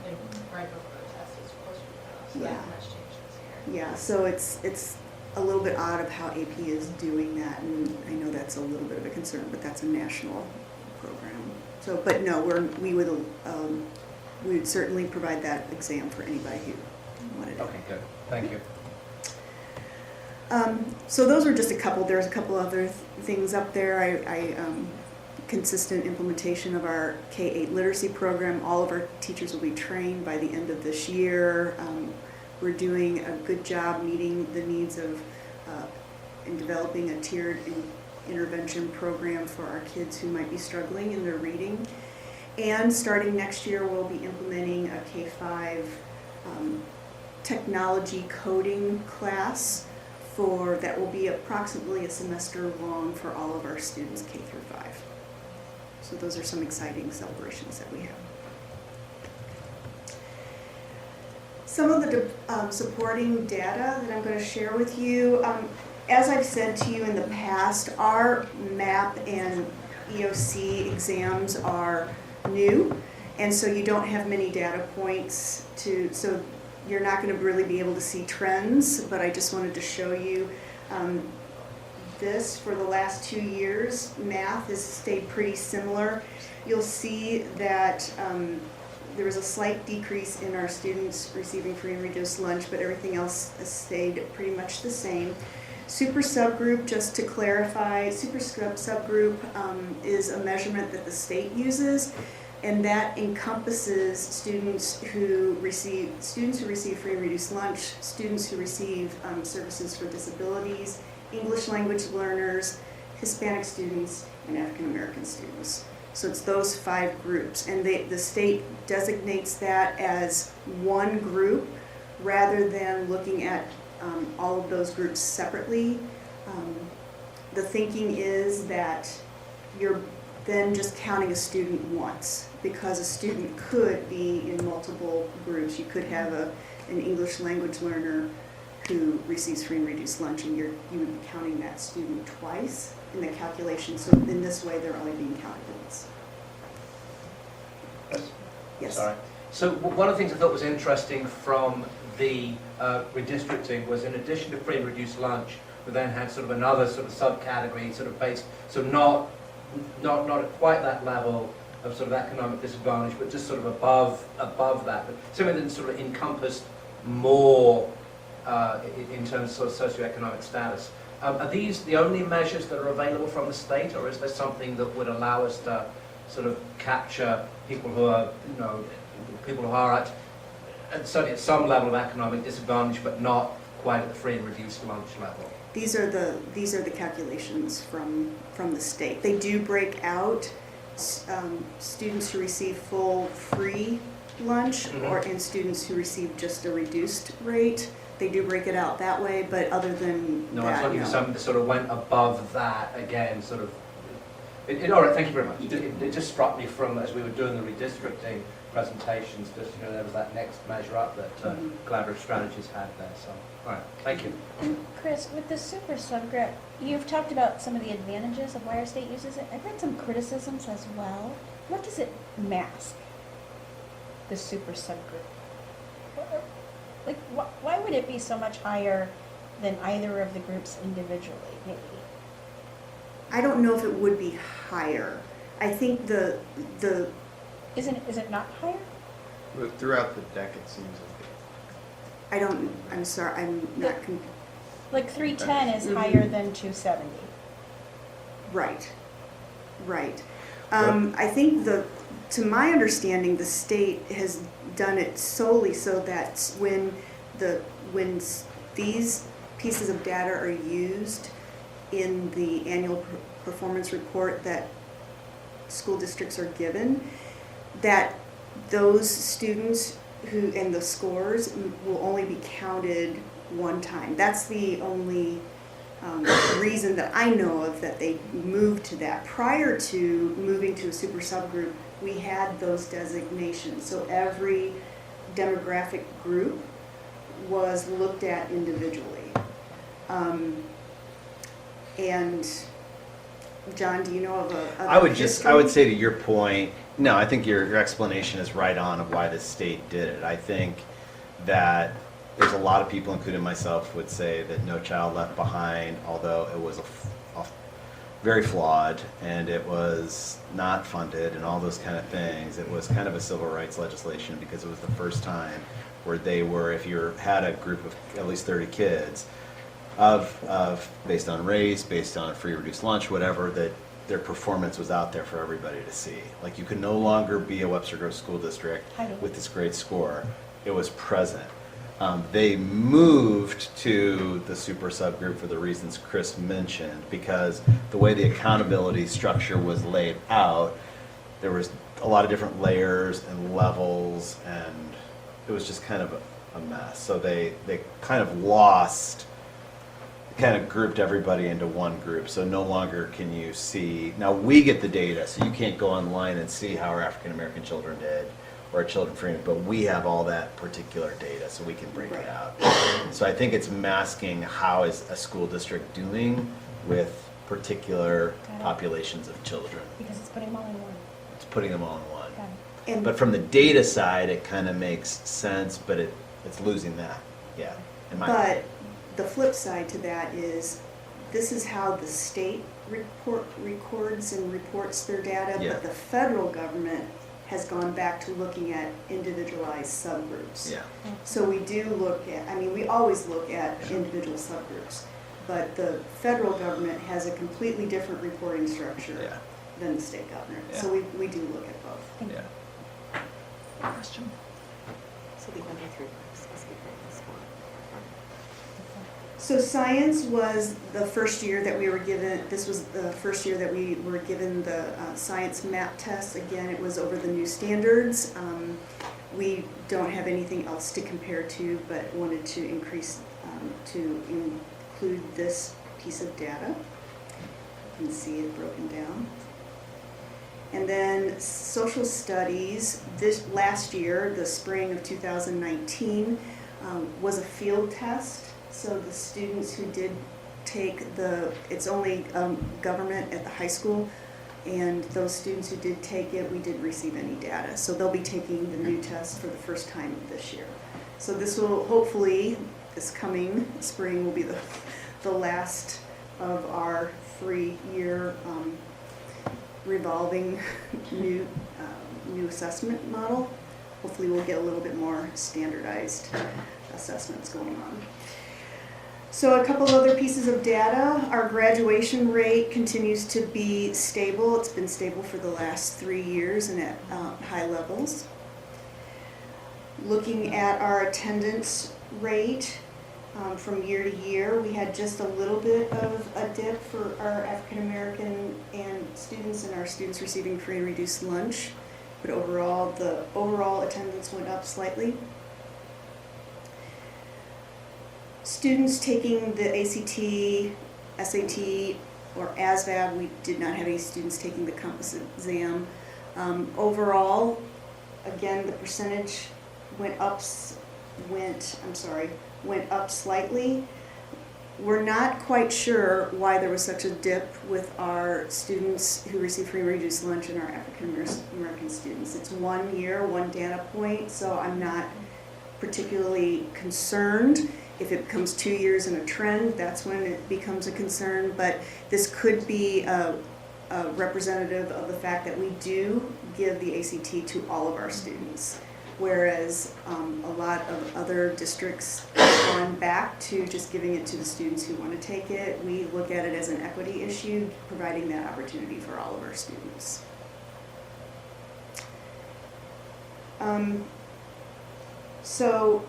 like right before the test was closer to the cutoff, so Yeah. that much changed this year. Yeah, so it's a little bit odd of how AP is doing that, and I know that's a little bit of a concern, but that's a national program. So, but no, we would certainly provide that exam for anybody who wanted it. Okay, good, thank you. So those were just a couple. There's a couple other things up there. Consistent implementation of our K-8 literacy program. All of our teachers will be trained by the end of this year. We're doing a good job meeting the needs of and developing a tiered intervention program for our kids who might be struggling in their reading. And starting next year, we'll be implementing a K-5 technology coding class that will be approximately a semester long for all of our students K through 5. So those are some exciting celebrations that we have. Some of the supporting data that I'm going to share with you, as I've said to you in the past, our MAP and EOC exams are new, and so you don't have many data points so you're not going to really be able to see trends, but I just wanted to show you this for the last 2 years. Math has stayed pretty similar. You'll see that there was a slight decrease in our students receiving free and reduced lunch, but everything else has stayed pretty much the same. Super subgroup, just to clarify, super subgroup is a measurement that the state uses, and that encompasses students who receive free and reduced lunch, students who receive services for disabilities, English language learners, Hispanic students, and African American students. So it's those 5 groups, and the state designates that as one group rather than looking at all of those groups separately. The thinking is that you're then just counting a student once, because a student could be in multiple groups. You could have an English language learner who receives free and reduced lunch, and you would be counting that student twice in the calculation. So in this way, they're only being counted once. Yes. Sorry. So one of the things I thought was interesting from the redistricting was, in addition to free and reduced lunch, we then had sort of another sort of subcategory, sort of based, so not at quite that level of sort of economic disadvantage, but just sort of above that, but something that sort of encompassed more in terms of sort of socioeconomic status. Are these the only measures that are available from the state, or is there something that would allow us to sort of capture people who are, people who are certainly at some level of economic disadvantage, but not quite at the free and reduced lunch level? These are the calculations from the state. They do break out students who receive full free lunch, and students who receive just a reduced rate. They do break it out that way, but other than No, that, I was looking for something that sort of went above that again, sort of. All right, thank you very much. It just struck me from, as we were doing the redistricting presentations, just, there was that next measure up that Collaborative Strategies had there, so, all right, thank you. And Chris, with the super subgroup, you've talked about some of the advantages of why our state uses it. I've read some criticisms as well. What does it mask, the super subgroup? Like, why would it be so much higher than either of the groups individually, maybe? I don't know if it would be higher. I think the Is it not higher? But throughout the deck, it seems like I'm sorry, I'm not, Like 310 is higher than 270. right. I think to my understanding, the state has done it solely so that when these pieces of data are used in the annual performance report that school districts are given, that those students who, and the scores will only be counted one time. That's the only reason that I know of that they moved to that. Prior to moving to a super subgroup, we had those designations. So every demographic group was looked at individually. And John, do you know of a? I would say to your point, no, I think your explanation is right on of why the state did it. I think that there's a lot of people, including myself, would say that No Child Left Behind, although it was very flawed and it was not funded and all those kind of things, it was kind of a civil rights legislation because it was the first time where they were, if you had a group of at least 30 kids, of based on race, based on free reduced lunch, whatever, that their performance was out there for everybody to see. Like, you could no longer be a Webster Groves School District with this great score. It was present. They moved to the super subgroup for the reasons Chris mentioned, because the way the accountability structure was laid out, there was a lot of different layers and levels, and it was just kind of a mess. So they kind of grouped everybody into one group. So no longer can you see, now we get the data, so you can't go online and see how our African American children did or our children free, but we have all that particular data, so we can break it out. So I think it's masking how is a school district doing with particular populations of children. Because it's putting them all in one. It's putting them all in one. Got it. And But from the data side, it kind of makes sense, but it's losing that, yeah. in my opinion. But the flip side to that is, this is how the state records and reports their data, Yeah. but the federal government has gone back to looking at individualized subgroups. Yeah. So we do look at, I mean, we always look at individual subgroups, but the federal government has a completely different reporting structure Yeah. than the state government. Yeah. So we do look at both. Yeah. Question? So the under 3 groups must be great this one. So science was the first year that we were given, this was the first year that we were given the science map test. Again, it was over the new standards. We don't have anything else to compare to, but wanted to increase, to include this piece of data. You can see it broken down. And then social studies, this last year, the spring of 2019, was a field test. So the students who did take it's only government at the high school, and those students who did take it, we didn't receive any data. So they'll be taking the new test for the first time this year. So this will hopefully, this coming spring will be the last of our 3-year revolving new assessment model. Hopefully we'll get a little bit more standardized assessments going on. So a couple other pieces of data. Our graduation rate continues to be stable. It's been stable for the last 3 years and at high levels. Looking at our attendance rate from year to year, we had just a little bit of a dip for our African American and students and our students receiving free and reduced lunch. But overall, the overall attendance went up slightly. Students taking the ACT, SAT, or ASVAB, we did not have any students taking the compass exam. Overall, again, the percentage went up slightly. We're not quite sure why there was such a dip with our students who receive free and reduced lunch and our African American students. It's 1 year, one data point, so I'm not particularly concerned. If it becomes 2 years in a trend, that's when it becomes a concern. But this could be a representative of the fact that we do give the ACT to all of our students, whereas a lot of other districts have gone back to just giving it to the students who want to take it. We look at it as an equity issue, providing that opportunity for all of our students. So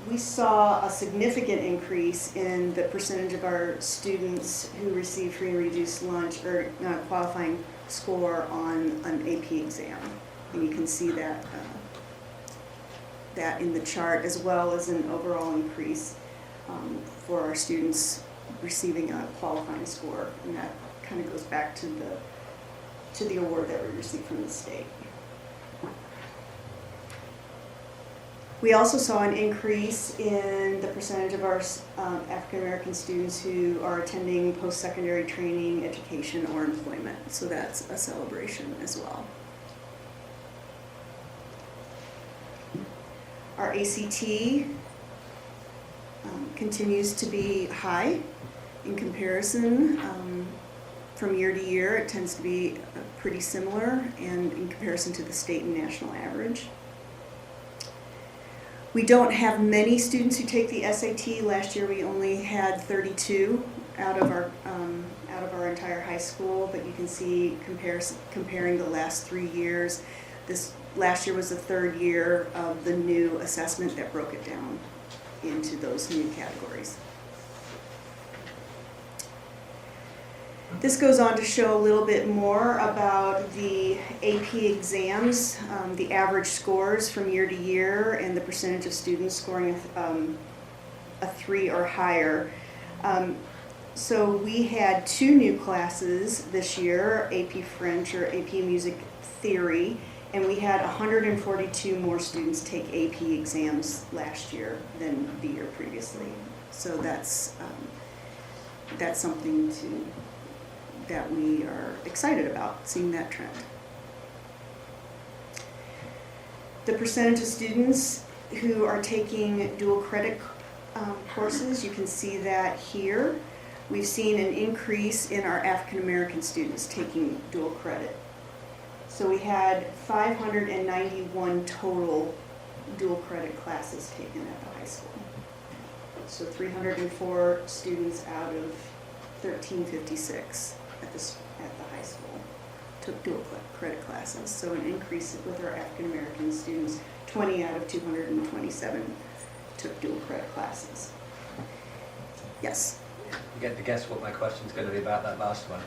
we saw a significant increase in the percentage of our students who receive free and reduced lunch or qualifying score on an AP exam. And you can see that, that in the chart, as well as an overall increase for our students receiving a qualifying score. And that kind of goes back to the award that we received from the state. We also saw an increase in the percentage of our African American students who are attending post-secondary training, education, or employment. So that's a celebration as well. Our ACT continues to be high in comparison. From year to year, it tends to be pretty similar, and in comparison to the state and national average. We don't have many students who take the SAT. Last year we only had 32 out of our entire high school, but you can see comparing the last 3 years, this last year was the third year of the new assessment that broke it down into those new categories. This goes on to show a little bit more about the AP exams, the average scores from year to year, and the percentage of students scoring a 3 or higher. So we had 2 new classes this year, AP French or AP Music Theory, and we had 142 more students take AP exams last year than the year previously. So that's something that we are excited about, seeing that trend. The percentage of students who are taking dual credit courses, you can see that here. We've seen an increase in our African American students taking dual credit. So we had 591 total dual credit classes taken at the high school. So 304 students out of 1356 at the high school took dual credit classes. So an increase with our African American students, 20 out of 227 took dual credit classes. Yes? You get to guess what my question's going to be about that last one.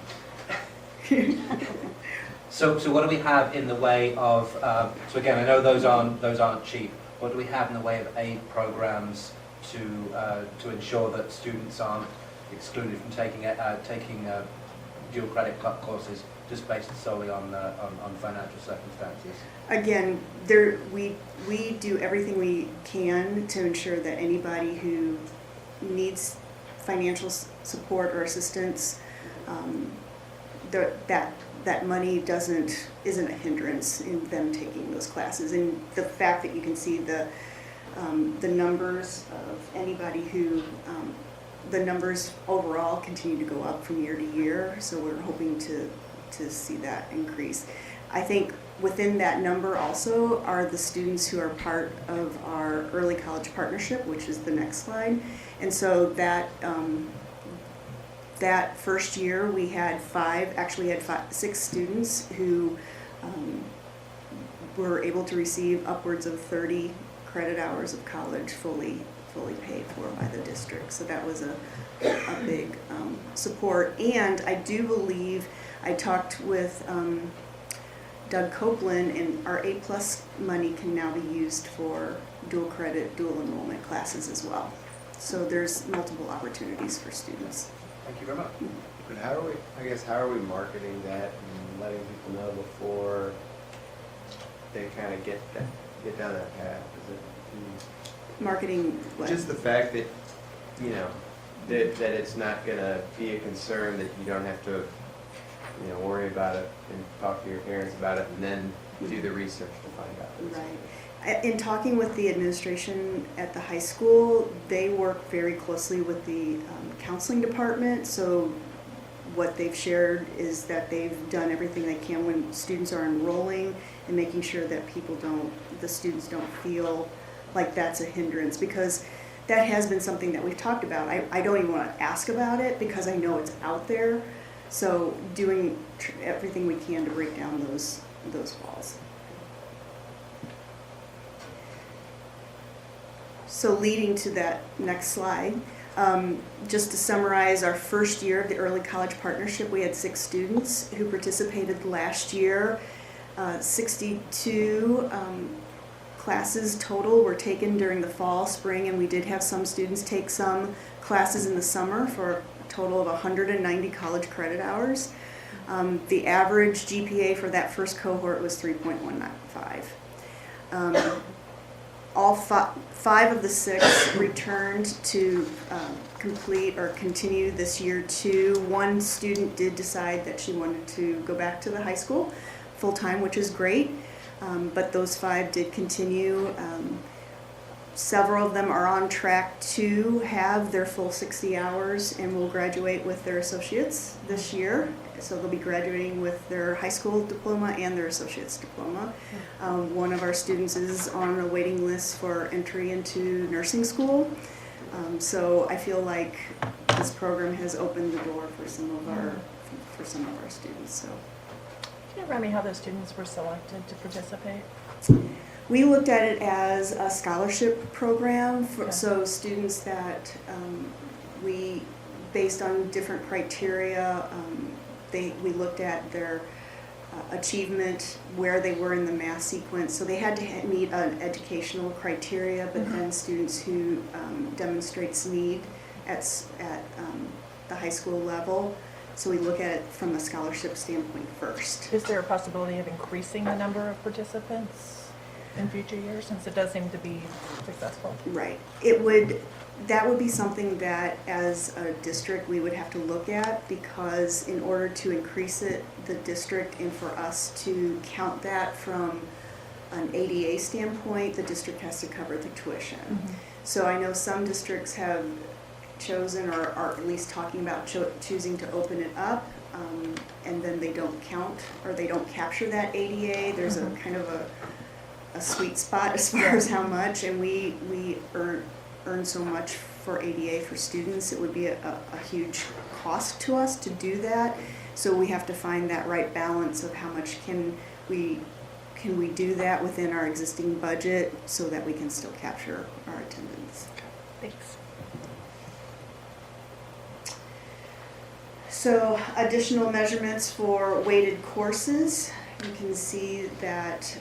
So what do we have in the way of, so again, I know those aren't cheap. What do we have in the way of aid programs to ensure that students aren't excluded from taking dual credit courses just based solely on financial circumstances? Again, we do everything we can to ensure that anybody who needs financial support or assistance, that money isn't a hindrance in them taking those classes. And the fact that you can see the numbers of anybody who, the numbers overall continue to go up from year to year, so we're hoping to see that increase. I think within that number also are the students who are part of our early college partnership, which is the next slide. And so that that first year we had 6 students who were able to receive upwards of 30 credit hours of college fully paid for by the district. So that was a big support. And I do believe, I talked with Doug Copeland, and our A+ money can now be used for dual credit, dual enrollment classes as well. So there's multiple opportunities for students. Thank you very much. But how are we marketing that and letting people know before they kind of get down that path? Is it Marketing what? just the fact that, you know, that it's not going to be a concern, that you don't have to, you know, worry about it and talk to your parents about it and then do the research to find out. Right. In talking with the administration at the high school, they work very closely with the counseling department. So what they've shared is that they've done everything they can when students are enrolling and making sure that the students don't feel like that's a hindrance, because that has been something that we've talked about. I don't even want to ask about it because I know it's out there. So doing everything we can to break down those walls. So leading to that next slide, just to summarize our first year of the Early College Partnership, we had 6 students who participated last year. 62 classes total were taken during the fall, spring, and we did have some students take some classes in the summer for a total of 190 college credit hours. The average GPA for that first cohort was 3.195. All 5 of the 6 returned to complete or continue this year too. 1 student did decide that she wanted to go back to the high school full-time, which is great, but those 5 did continue. Several of them are on track to have their full 60 hours and will graduate with their associates this year. So they'll be graduating with their high school diploma and their associate's diploma. One of our students is on a waiting list for entry into nursing school. So I feel like this program has opened the door for some of our students. So. Can you remind me how those students were selected to participate? We looked at it as a scholarship program, Okay. so students that we, based on different criteria, we looked at their achievement, where they were in the math sequence. So they had to meet an educational criteria, but then students who demonstrates need at the high school level. So we look at it from a scholarship standpoint first. Is there a possibility of increasing the number of participants in future years, since it does seem to be successful? Right. That would be something that as a district we would have to look at, because in order to increase it, the district, and for us to count that from an ADA standpoint, the district has to cover the tuition. Mm-hmm. So I know some districts have chosen or are at least talking about choosing to open it up, and then they don't count or they don't capture that ADA. There's a kind of a sweet spot as far as how much, and we earn so much for ADA for students. It would be a huge cost to us to do that. So we have to find that right balance of how much can we do that within our existing budget so that we can still capture our attendance. Thanks. So additional measurements for weighted courses. You can see that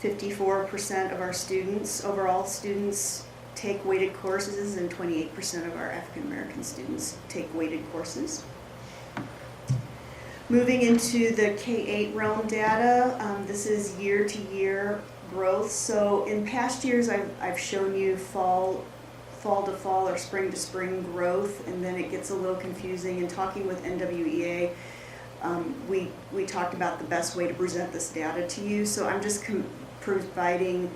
54% of our students, overall students, take weighted courses, and 28% of our African American students take weighted courses. Moving into the K-8 realm data, this is year-to-year growth. So in past years, I've shown you fall to fall or spring to spring growth, and then it gets a little confusing. In talking with NWEA, we talked about the best way to present this data to you. So I'm just providing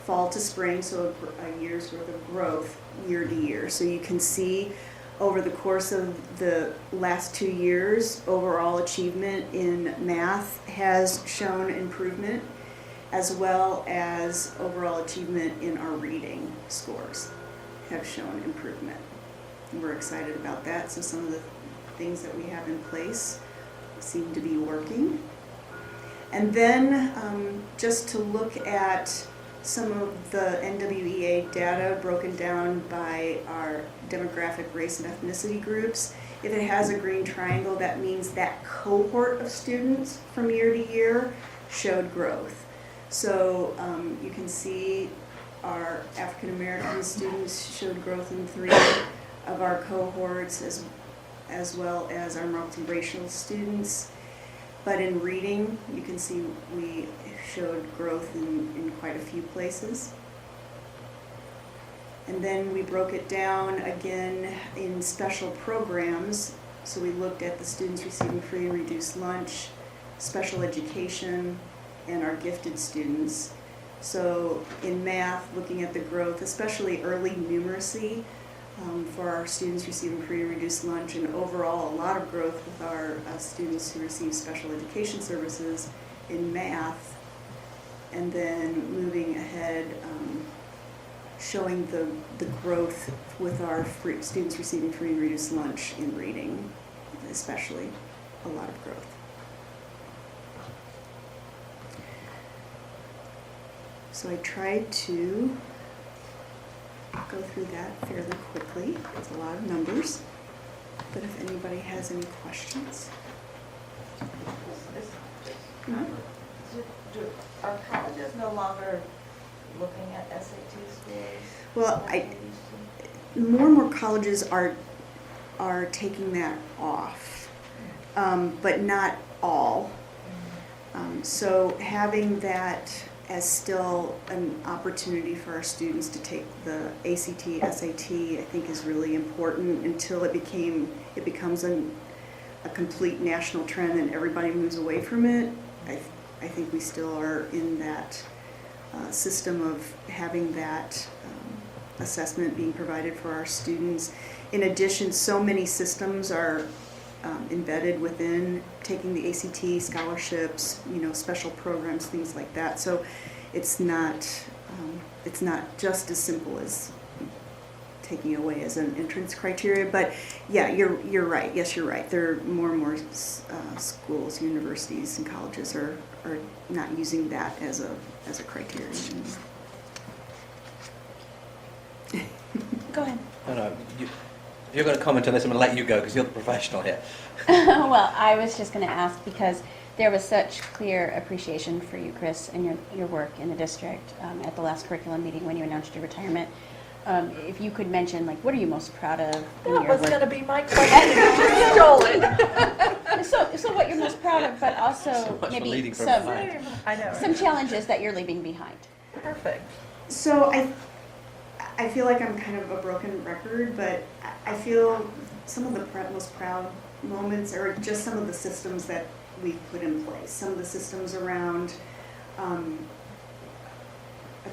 fall to spring, so a year's worth of growth year to year. So you can see over the course of the last 2 years, overall achievement in math has shown improvement, as well as overall achievement in our reading scores have shown improvement. And we're excited about that. So some of the things that we have in place seem to be working. And then just to look at some of the NWEA data broken down by our demographic, race, and ethnicity groups. If it has a green triangle, that means that cohort of students from year to year showed growth. So you can see our African American students showed growth in 3 of our cohorts, as well as our multiracial students. But in reading, you can see we showed growth in quite a few places. And then we broke it down again in special programs. So we looked at the students receiving free and reduced lunch, special education, and our gifted students. So in math, looking at the growth, especially early numeracy, for our students receiving free and reduced lunch, and overall a lot of growth with our students who receive special education services in math. And then moving ahead, showing the growth with our students receiving free and reduced lunch in reading, especially a lot of growth. So I tried to go through that fairly quickly. It's a lot of numbers. But if anybody has any questions. Are colleges no longer looking at SAT scores? Well, more and more colleges are taking that off, but not all. So having that as still an opportunity for our students to take the ACT, SAT, I think is really important until it becomes a complete national trend and everybody moves away from it. I think we still are in that system of having that assessment being provided for our students. In addition, so many systems are embedded within taking the ACT, scholarships, special programs, things like that. So it's not just as simple as taking away as an entrance criteria. But yeah, you're right. Yes, you're right. There are more and more schools, universities, and colleges are not using that as a criterion. Go ahead. No, if you're going to comment on this, I'm going to let you go because you're the professional here. Well, I was just going to ask because there was such clear appreciation for you, Chris, and your work in the district at the last curriculum meeting when you announced your retirement. If you could mention, what are you most proud of in your That was work? going to be my question. You just stole it. So what you're most proud of, but So also much for maybe leading from some behind. I know. some challenges that you're leaving behind. Perfect. So I feel like I'm kind of a broken record, but I feel some of the most proud moments are just some of the systems that we've put in place. Some of the systems around a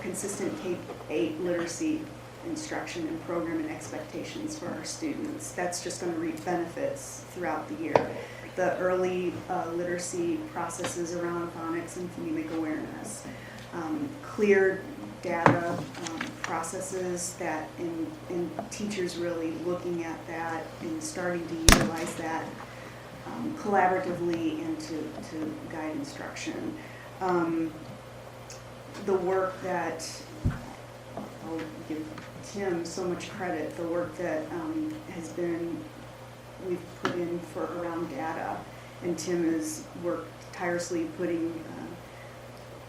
consistent K-8 literacy instruction and program and expectations for our students. That's just going to reap benefits throughout the year. The early literacy processes around phonics and phonemic awareness, clear data processes that and teachers really looking at that and starting to utilize that collaboratively and to guide instruction. The work that, I'll give Tim so much credit, the work that we've put in for around data, and Tim has worked tirelessly putting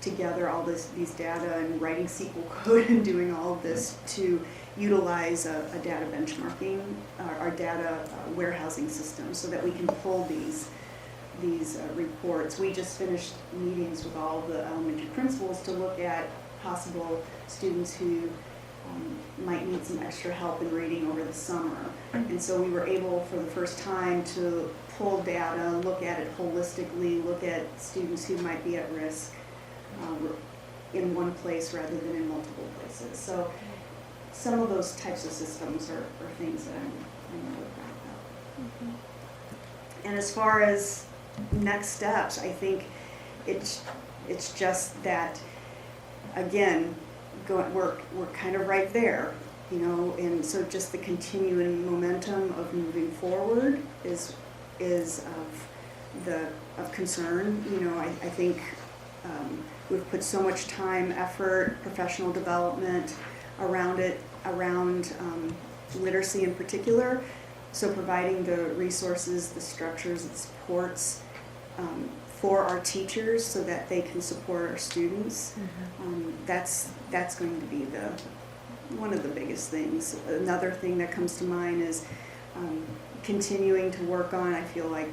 together all these data and writing SQL code and doing all of this to utilize a data benchmarking, our data warehousing system, so that we can pull these reports. We just finished meetings with all the elementary principals to look at possible students who might need some extra help in reading over the summer. And so we were able for the first time to pull data, look at it holistically, look at students who might be at risk in one place rather than in multiple places. So some of those types of systems are things that I'm really proud about. Mm-hmm. And as far as next steps, I think it's just that, again, we're kind of right there, and so just the continuing momentum of moving forward is of concern. I think we've put so much time, effort, professional development around literacy in particular. So providing the resources, the structures, the supports for our teachers so that they can support our students. Mm-hmm. That's going to be one of the biggest things. Another thing that comes to mind is continuing to work on, I feel like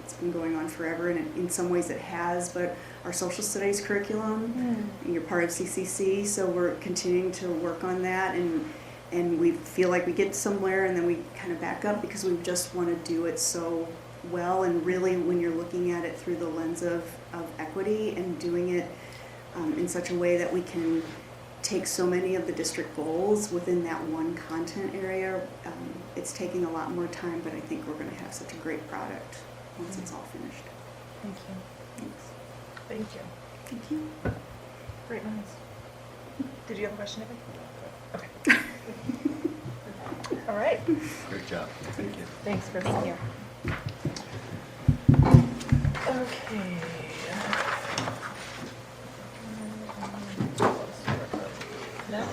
it's been going on forever, and in some ways it has, but our social studies curriculum, you're part of CCC, so we're continuing to work on that, and we feel like we get somewhere and then we kind of back up because we just want to do it so well, and really when you're looking at it through the lens of equity and doing it in such a way that we can take so many of the district goals within that one content area, it's taking a lot more time, but I think we're going to have such a great product once it's all finished. Thank you. Thanks. Thank you. Thank you. Great minds. Did you have a question, Amy? Okay. All right. Great job. Thank you. Thanks, Chris. Thank you. Okay.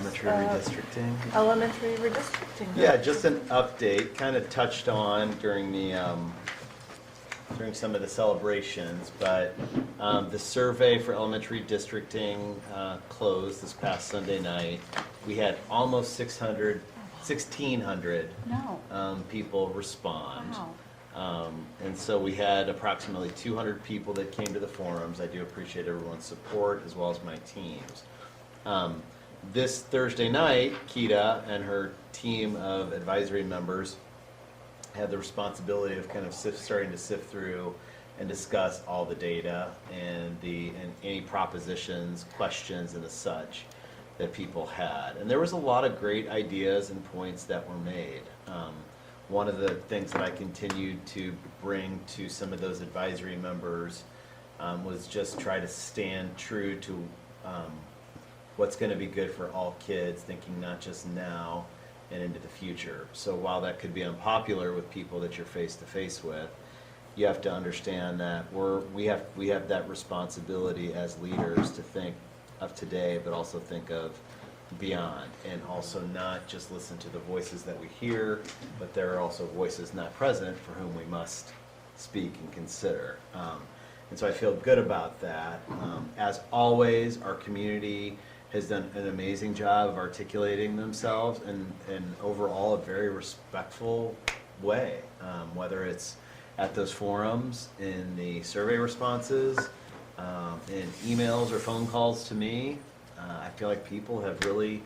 Elementary redistricting. Elementary redistricting. Yeah, just an update, kind of touched on during some of the celebrations, but the survey for elementary districting closed this past Sunday night. We had almost 1,600 No. people respond. Wow. And so we had approximately 200 people that came to the forums. I do appreciate everyone's support as well as my team's. This Thursday night, Kita and her team of advisory members had the responsibility of kind of starting to sift through and discuss all the data and any propositions, questions, and the such that people had. And there was a lot of great ideas and points that were made. One of the things that I continued to bring to some of those advisory members was just try to stand true to what's going to be good for all kids, thinking not just now and into the future. So while that could be unpopular with people that you're face to face with, you have to understand that we have that responsibility as leaders to think of today, but also think of beyond, and also not just listen to the voices that we hear, but there are also voices not present for whom we must speak and consider. And so I feel good about that. As always, our community has done an amazing job of articulating themselves in overall a very respectful way, whether it's at those forums, in the survey responses, in emails or phone calls to me. I feel like people have really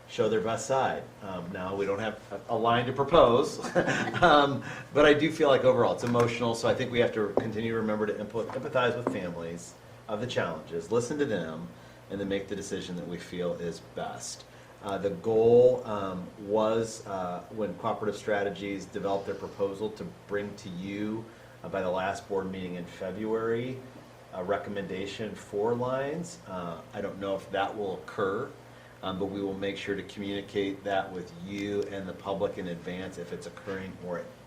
show their best side. Now, we don't have a line to propose, but I do feel like overall it's emotional, so I think we have to continue to remember to empathize with families of the challenges, listen to them, and then make the decision that we feel is best. The goal was, when Cooperative Strategies developed their proposal, to bring to you by the last board meeting in February a recommendation for lines. I don't know if that will occur, but we will make sure to communicate that with you and the public in advance if it's occurring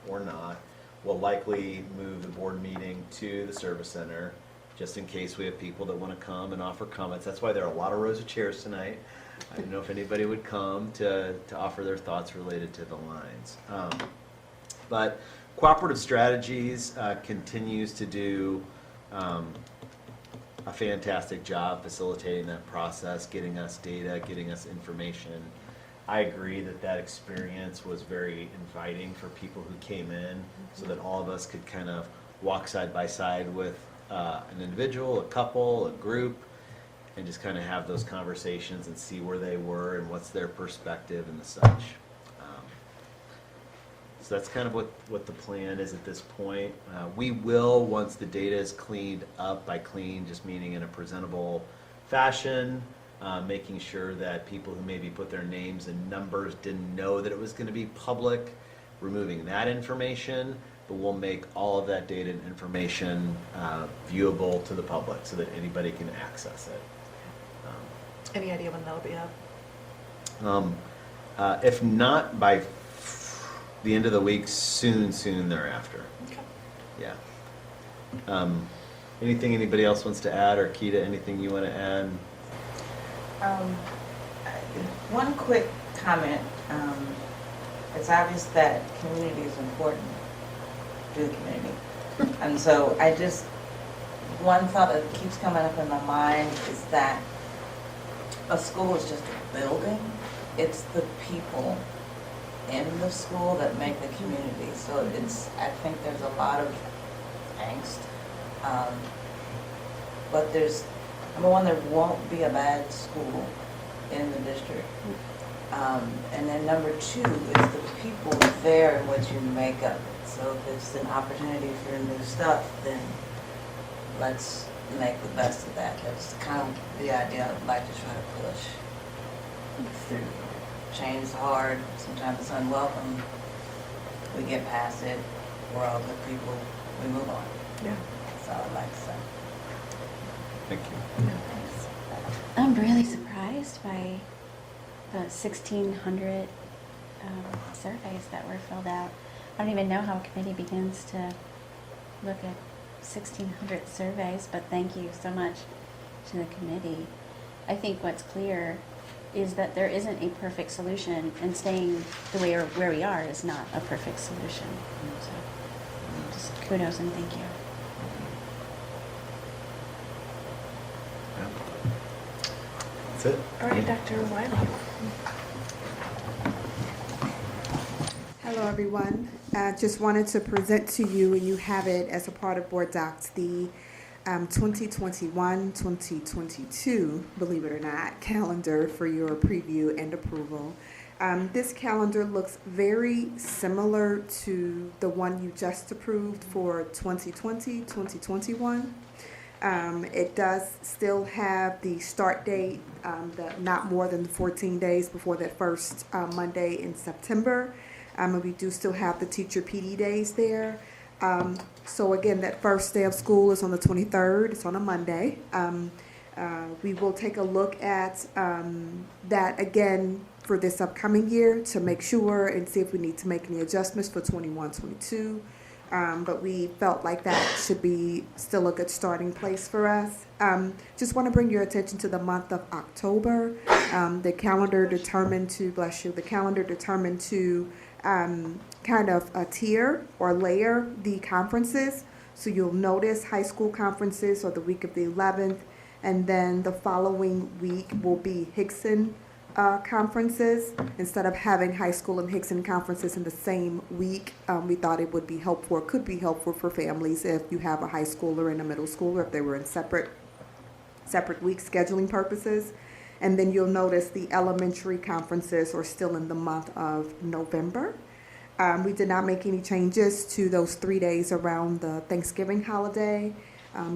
or not. We'll likely move the board meeting to the service center, just in case we have people that want to come and offer comments. That's why there are a lot of rows of chairs tonight. I didn't know if anybody would come to offer their thoughts related to the lines. But Cooperative Strategies continues to do a fantastic job facilitating that process, getting us data, getting us information. I agree that experience was very inviting for people who came in, so that all of us could kind of walk side by side with an individual, a couple, a group, and just kind of have those conversations and see where they were and what's their perspective and the such. So that's kind of what the plan is at this point. We will, once the data is cleaned up, by clean just meaning in a presentable fashion, making sure that people who maybe put their names and numbers didn't know that it was going to be public, removing that information, but we'll make all of that data and information viewable to the public so that anybody can access it. Any idea when that'll be up? If not by the end of the week, soon thereafter. Okay. Yeah. Anything anybody else wants to add, or Kita, anything you want to add? One quick comment. It's obvious that community is important to the community. And so one thought that keeps coming up in my mind is that a school is just a building. It's the people in the school that make the community. So I think there's a lot of angst. But number one, there won't be a bad school in the district. And then number two is the people there and what you make of it. So if it's an opportunity for new stuff, then let's make the best of that. That's kind of the idea I'd like to try to push through. Change is hard, sometimes it's unwelcome. We get past it, we're all good people, we move on. Yeah. That's all I'd like to say. Thank you. I'm really surprised by the 1,600 surveys that were filled out. I don't even know how a committee begins to look at 1,600 surveys, but thank you so much to the committee. I think what's clear is that there isn't a perfect solution, and staying the way where we are is not a perfect solution. So, just kudos and thank you. That's it. All right, Dr. Wiley. Hello, everyone. Just wanted to present to you, and you have it as a part of Board Docs, the 2021-2022, believe it or not, calendar for your preview and approval. This calendar looks very similar to the one you just approved for 2020-2021. It does still have the start date, not more than 14 days before that first Monday in September. And we do still have the teacher PD days there. So again, that first day of school is on the 23rd. It's on a Monday. We will take a look at that again for this upcoming year to make sure and see if we need to make any adjustments for 21-22. But we felt like that should be still a good starting place for us. Just want to bring your attention to the month of October. The calendar determined to, kind of tier or layer the conferences. So you'll notice high school conferences are the week of the 11th, and then the following week will be Hickson conferences. Instead of having high school and Hickson conferences in the same week, we thought it would be helpful, or could be helpful for families if you have a high schooler and a middle schooler, if they were in separate week scheduling purposes. And then you'll notice the elementary conferences are still in the month of November. We did not make any changes to those 3 days around the Thanksgiving holiday.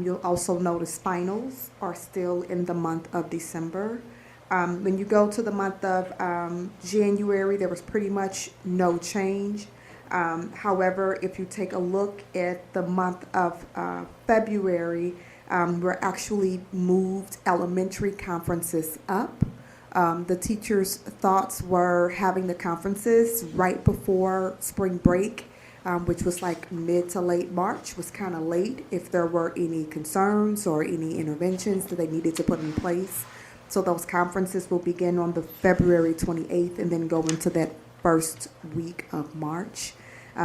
You'll also notice finals are still in the month of December. When you go to the month of January, there was pretty much no change. However, if you take a look at the month of February, we're actually moved elementary conferences up. The teachers' thoughts were having the conferences right before spring break, which was like mid to late March, was kind of late if there were any concerns or any interventions that they needed to put in place. So those conferences will begin on the February 28th and then go into that first week of March.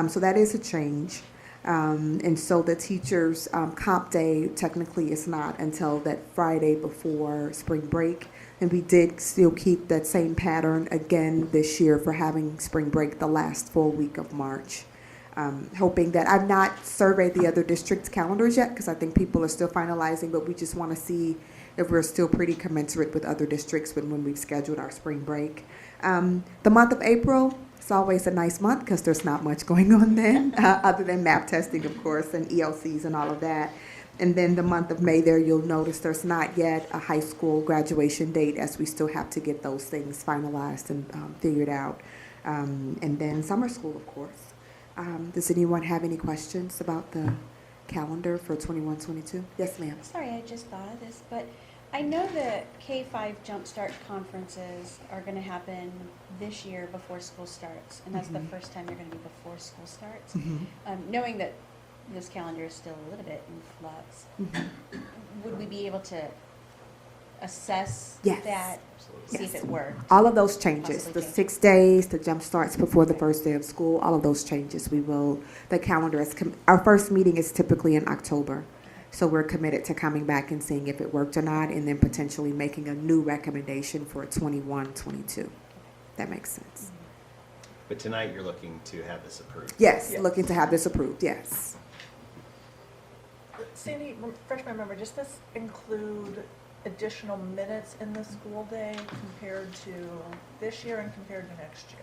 So that is a change. And so the teachers' comp day technically is not until that Friday before spring break. And we did still keep that same pattern again this year for having spring break the last full week of March. Hoping that I've not surveyed the other districts' calendars yet because I think people are still finalizing, but we just want to see if we're still pretty commensurate with other districts when we've scheduled our spring break. The month of April, it's always a nice month because there's not much going on then, other than map testing, of course, and ELCs and all of that. And then the month of May there, you'll notice there's not yet a high school graduation date as we still have to get those things finalized and figured out. And then summer school, of course. Does anyone have any questions about the calendar for 21-22? Yes, ma'am. Sorry, I just thought of this, but I know that K-5 Jumpstart conferences are going to happen this year before school starts, and that's the first time they're going to be before school starts. Knowing that this calendar is still a little bit in flux, would we be able to assess Yes. that, see if it worked? All of those changes, Possibly the change. 6 days, the jump starts before the first day of school, all of those changes, the calendar is, our first meeting is typically in October. So we're committed to coming back and seeing if it worked or not, and then potentially making a new recommendation for 21-22. That makes sense. But tonight you're looking to have this approved. Yes, Yes. looking to have this approved, yes. Sandy, refresh my memory, does this include additional minutes in the school day compared to this year and compared to next year?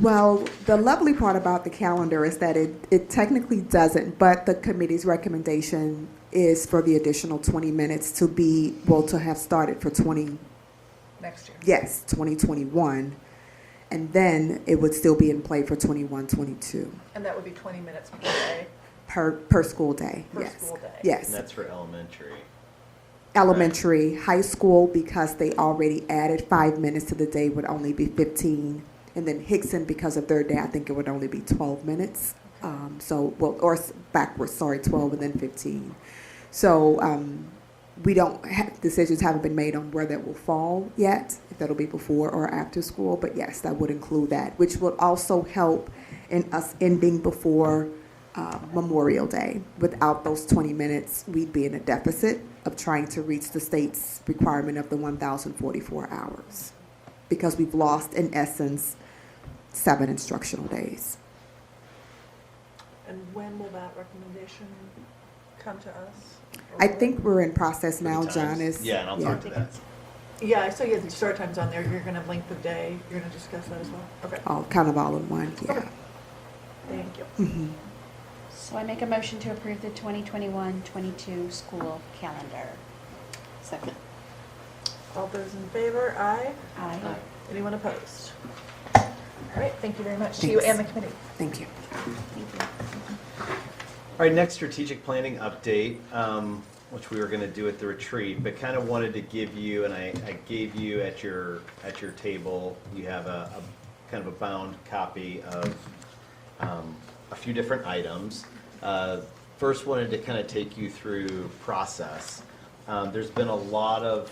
Well, the lovely part about the calendar is that it technically doesn't, but the committee's recommendation is for the additional 20 minutes to have started for Next year? Yes, 2021. And then it would still be in play for 21-22 And that would be 20 minutes per day? per school day. Per Yes. school day. Yes. And that's for elementary. Elementary, high school, because they already added 5 minutes to the day, would only be 15. And then Hickson, because of their day, I think it would only be 12 minutes. Backwards, 12 and then 15. So we don't have, decisions haven't been made on where that will fall yet, if that'll be before or after school, but yes, that would include that, which will also help in us ending before Memorial Day. Without those 20 minutes, we'd be in a deficit of trying to reach the state's requirement of the 1,044 hours, because we've lost, in essence, 7 instructional days. And when will that recommendation come to us? I think we're in process For the now, times. John is. Yeah, and I'll talk to that. Yeah, I saw you had the start times on there. You're going to have length of day. You're going to discuss that as well? Okay, Kind of all in one, yeah. Okay. thank you. Mhm. So I make a motion to approve the 2021-22 school calendar. Second. All those in favor, aye. Aye. Anyone opposed? All right, thank you very much to you and the committee. Thank you. Thank you. All right, next strategic planning update, which we were going to do at the retreat, but kind of wanted to give you, and I gave you at your table, you have a kind of a bound copy of a few different items. First, wanted to kind of take you through process. There's been a lot of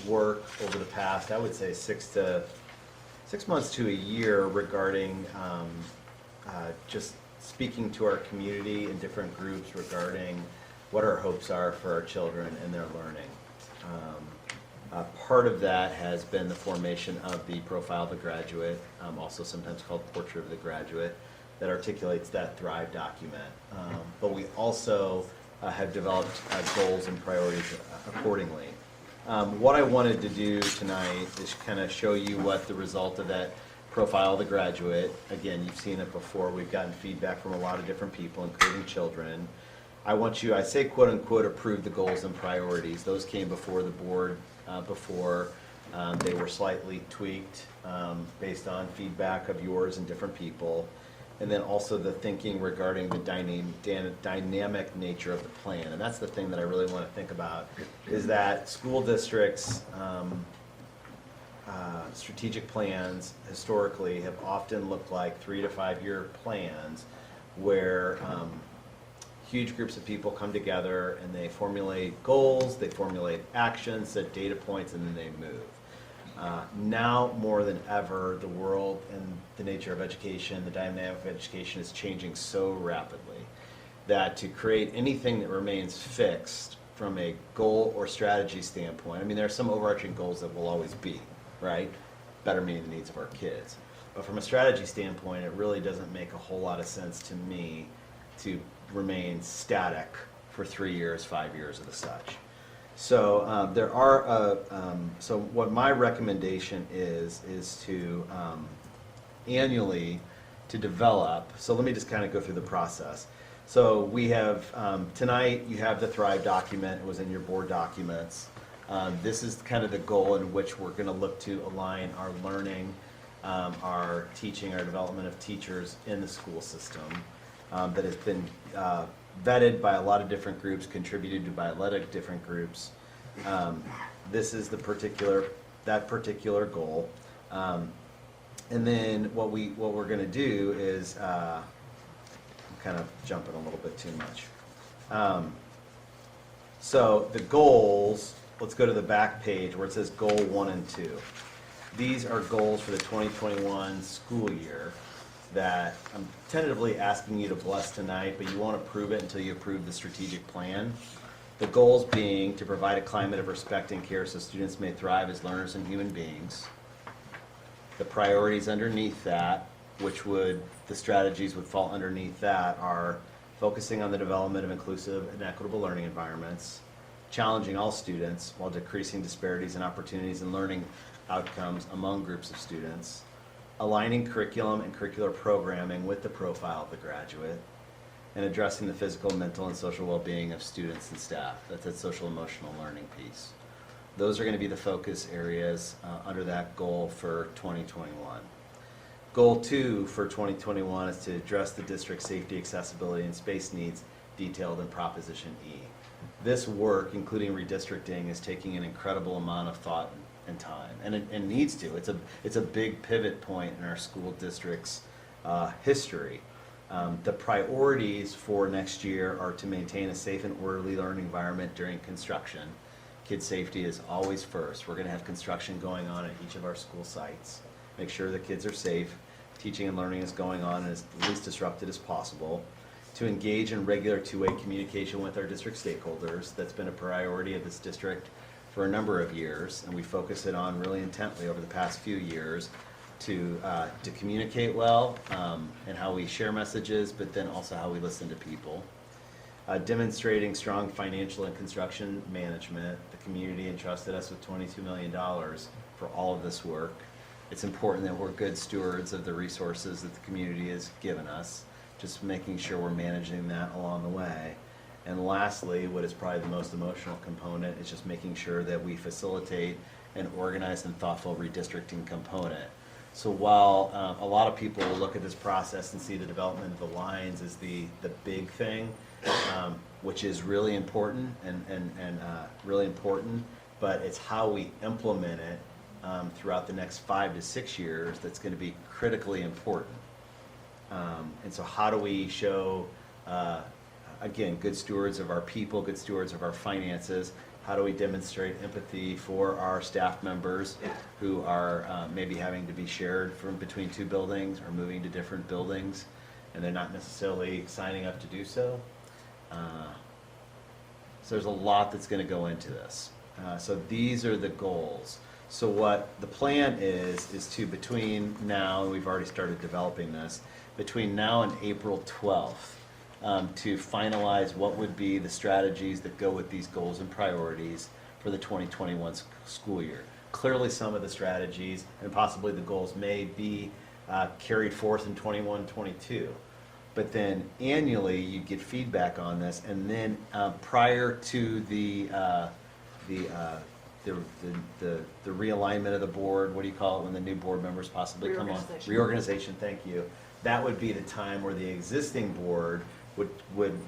work over the past, I would say, 6 months to a year regarding just speaking to our community and different groups regarding what our hopes are for our children and their learning. Part of that has been the formation of the Profile of the Graduate, also sometimes called Portrait of the Graduate, that articulates that Thrive document. But we also have developed goals and priorities accordingly. What I wanted to do tonight is kind of show you what the result of that Profile of the Graduate, again, you've seen it before, we've gotten feedback from a lot of different people, including children. I say quote unquote approve the goals and priorities. Those came before the board before. They were slightly tweaked based on feedback of yours and different people. And then also the thinking regarding the dynamic nature of the plan. And that's the thing that I really want to think about, is that school districts' strategic plans historically have often looked like 3 to 5 year plans where huge groups of people come together and they formulate goals, they formulate actions, set data points, and then they move. Now more than ever, the world and the nature of education, the dynamic of education is changing so rapidly that to create anything that remains fixed from a goal or strategy standpoint, I mean, there are some overarching goals that will always be, right? Better meeting the needs of our kids. But from a strategy standpoint, it really doesn't make a whole lot of sense to me to remain static for 3 years, 5 years, or the such. So there are. So what my recommendation is to annually to develop. So let me just kind of go through the process. So we have tonight. You have the Thrive document. It was in your board documents. This is kind of the goal in which we're going to look to align our learning, our teaching, our development of teachers in the school system. That has been vetted by a lot of different groups, contributed to by a lot of different groups. This is that particular goal. And then what we're going to do is, I'm kind of jumping a little bit too much. So the goals, let's go to the back page where it says goal 1 and 2. These are goals for the 2021 school year that I'm tentatively asking you to bless tonight, but you won't approve it until you approve the strategic plan. The goals being to provide a climate of respect and care so students may thrive as learners and human beings. The priorities underneath that, the strategies would fall underneath that, are focusing on the development of inclusive and equitable learning environments, challenging all students while decreasing disparities in opportunities and learning outcomes among groups of students, aligning curriculum and curricular programming with the profile of the graduate, and addressing the physical, mental, and social well-being of students and staff. That's that social emotional learning piece. Those are going to be the focus areas under that goal for 2021. Goal 2 for 2021 is to address the district's safety, accessibility, and space needs detailed in Proposition E. This work, including redistricting, is taking an incredible amount of thought and time, and it needs to. It's a big pivot point in our school district's history. The priorities for next year are to maintain a safe and orderly learning environment during construction. Kid safety is always first. We're going to have construction going on at each of our school sites. Make sure the kids are safe. Teaching and learning is going on as least disrupted as possible. To engage in regular two-way communication with our district stakeholders. That's been a priority of this district for a number of years, and we focus it on really intently over the past few years to communicate well and how we share messages, but then also how we listen to people. Demonstrating strong financial and construction management. The community entrusted us with $22 million for all of this work. It's important that we're good stewards of the resources that the community has given us, just making sure we're managing that along the way. And lastly, what is probably the most emotional component is just making sure that we facilitate an organized and thoughtful redistricting component. So while a lot of people will look at this process and see the development of the lines as the big thing, which is really important and really important, but it's how we implement it throughout the next 5 to 6 years that's going to be critically important. And so how do we show, again, good stewards of our people, good stewards of our finances? How do we demonstrate empathy for our staff members who are maybe having to be shared from between 2 buildings or moving to different buildings, and they're not necessarily signing up to do so? So there's a lot that's going to go into this. So these are the goals. So what the plan is to, between now, and we've already started developing this, between now and April 12th, to finalize what would be the strategies that go with these goals and priorities for the 2021 school year. Clearly, some of the strategies and possibly the goals may be carried forth in 21-22. But then annually, you get feedback on this, and then prior to the realignment of the board, what do you call it when the new board members possibly come on? Reorganization, thank you. That would be the time where the existing board would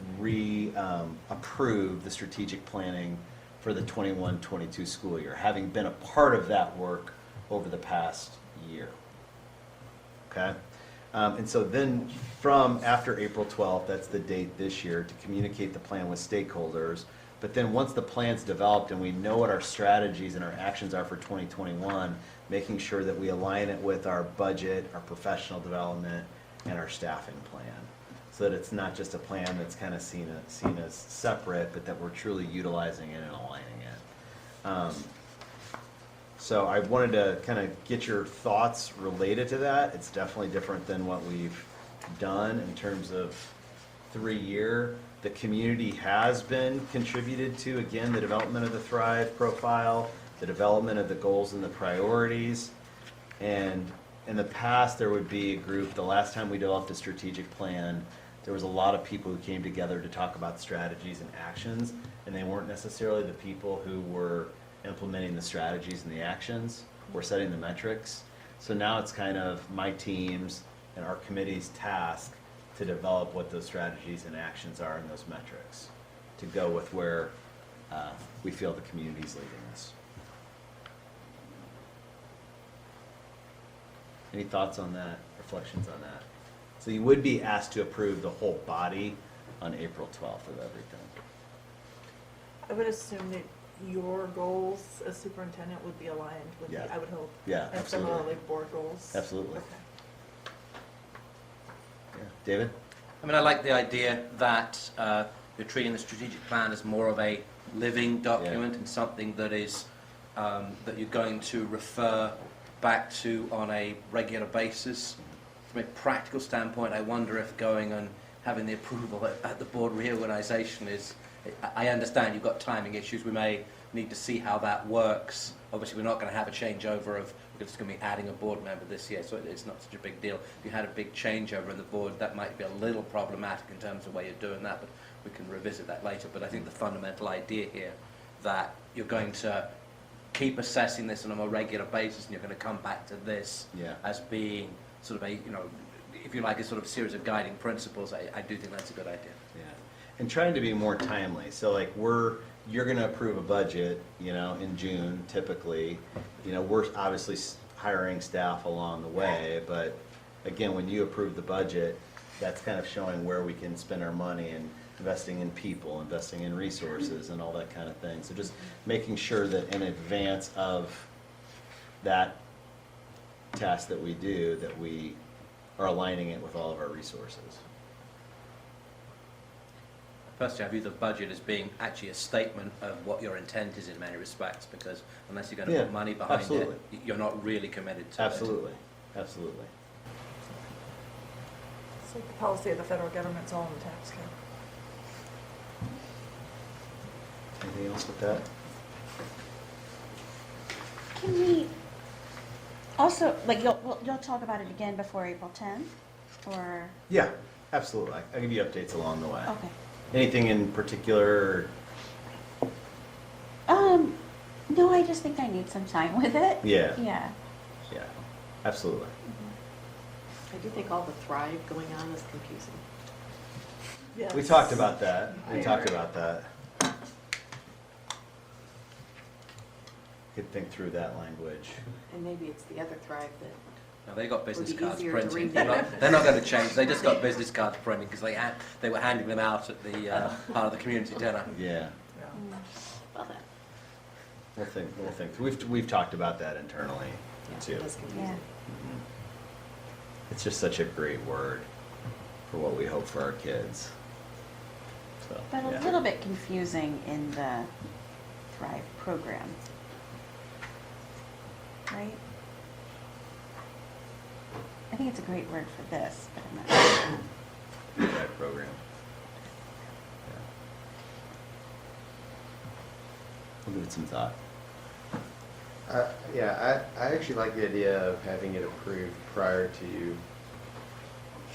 approve the strategic planning for the 21-22 school year, having been a part of that work over the past year. Okay? And so then from after April 12th, that's the date this year, to communicate the plan with stakeholders. But then once the plan's developed and we know what our strategies and our actions are for 2021, making sure that we align it with our budget, our professional development, and our staffing plan. So that it's not just a plan that's kind of seen as separate, but that we're truly utilizing it and aligning it. So I wanted to kind of get your thoughts related to that. It's definitely different than what we've done in terms of 3-year. The community has been contributed to, again, the development of the Thrive profile, the development of the goals and the priorities. And in the past, there would be a group, the last time we developed a strategic plan, there was a lot of people who came together to talk about strategies and actions, and they weren't necessarily the people who were implementing the strategies and the actions, or setting the metrics. So now it's kind of my team's and our committee's task to develop what those strategies and actions are and those metrics to go with where we feel the community's leading us. Any thoughts on that, reflections on that? So you would be asked to approve the whole body on April 12th of everything. I would assume that your goals as superintendent would be aligned with Yeah. I would hope. Yeah, And absolutely. similarly, board goals. Absolutely. Okay. Yeah. David? I mean, I like the idea that you're treating the strategic plan as more of a living document and something that is that you're going to refer back to on a regular basis. From a practical standpoint, I wonder if going and having the approval at the board reorganization is, I understand you've got timing issues, we may need to see how that works. Obviously, we're not going to have a changeover of, we're just going to be adding a board member this year, so it's not such a big deal. If you had a big changeover in the board, that might be a little problematic in terms of the way you're doing that, but we can revisit that later. But I think the fundamental idea here, that you're going to keep assessing this on a more regular basis, and you're going to come back to this as being sort of a, if you like, a sort of series of guiding principles, I do think that's a good idea. Yeah. And trying to be more timely. So like you're going to approve a budget, in June typically. We're obviously hiring staff along the way, but again, when you approve the budget, that's kind of showing where we can spend our money and investing in people, investing in resources and all that kind of thing. So just making sure that in advance of that task that we do, that we are aligning it with all of our resources. Personally, I view the budget as being actually a statement of what your intent is in many respects, because unless you're going to Yeah, put money behind absolutely. it, you're not really committed to it. Absolutely, absolutely. It's like the policy of the federal government's all in the tax code. Anything else with that? Can we also, like, you'll talk about it again before April 10th, or? Yeah, absolutely. I'll give you updates along the way. Okay. Anything in particular? No, I just think I need some time with it. Yeah. Yeah. Yeah, absolutely. I do think all the Thrive going on is confusing. Yes. We talked about that. We talked about that. Could think through that language. And maybe it's the other Thrive that, Now, they got business Would be cards easier to printing. read. They're not going to change. They just got business cards printing because they were handing them out at the part of the community dinner. Yeah, well then, we'll think. We've talked about that internally yeah, too. it is confusing. Yeah. It's just such a great word for what we hope for our kids. So, But a yeah. little bit confusing in the Thrive program. Right? I think it's a great word for this, but I'm not sure. That program. Yeah. We'll give it some thought. Yeah, I actually like the idea of having it approved prior to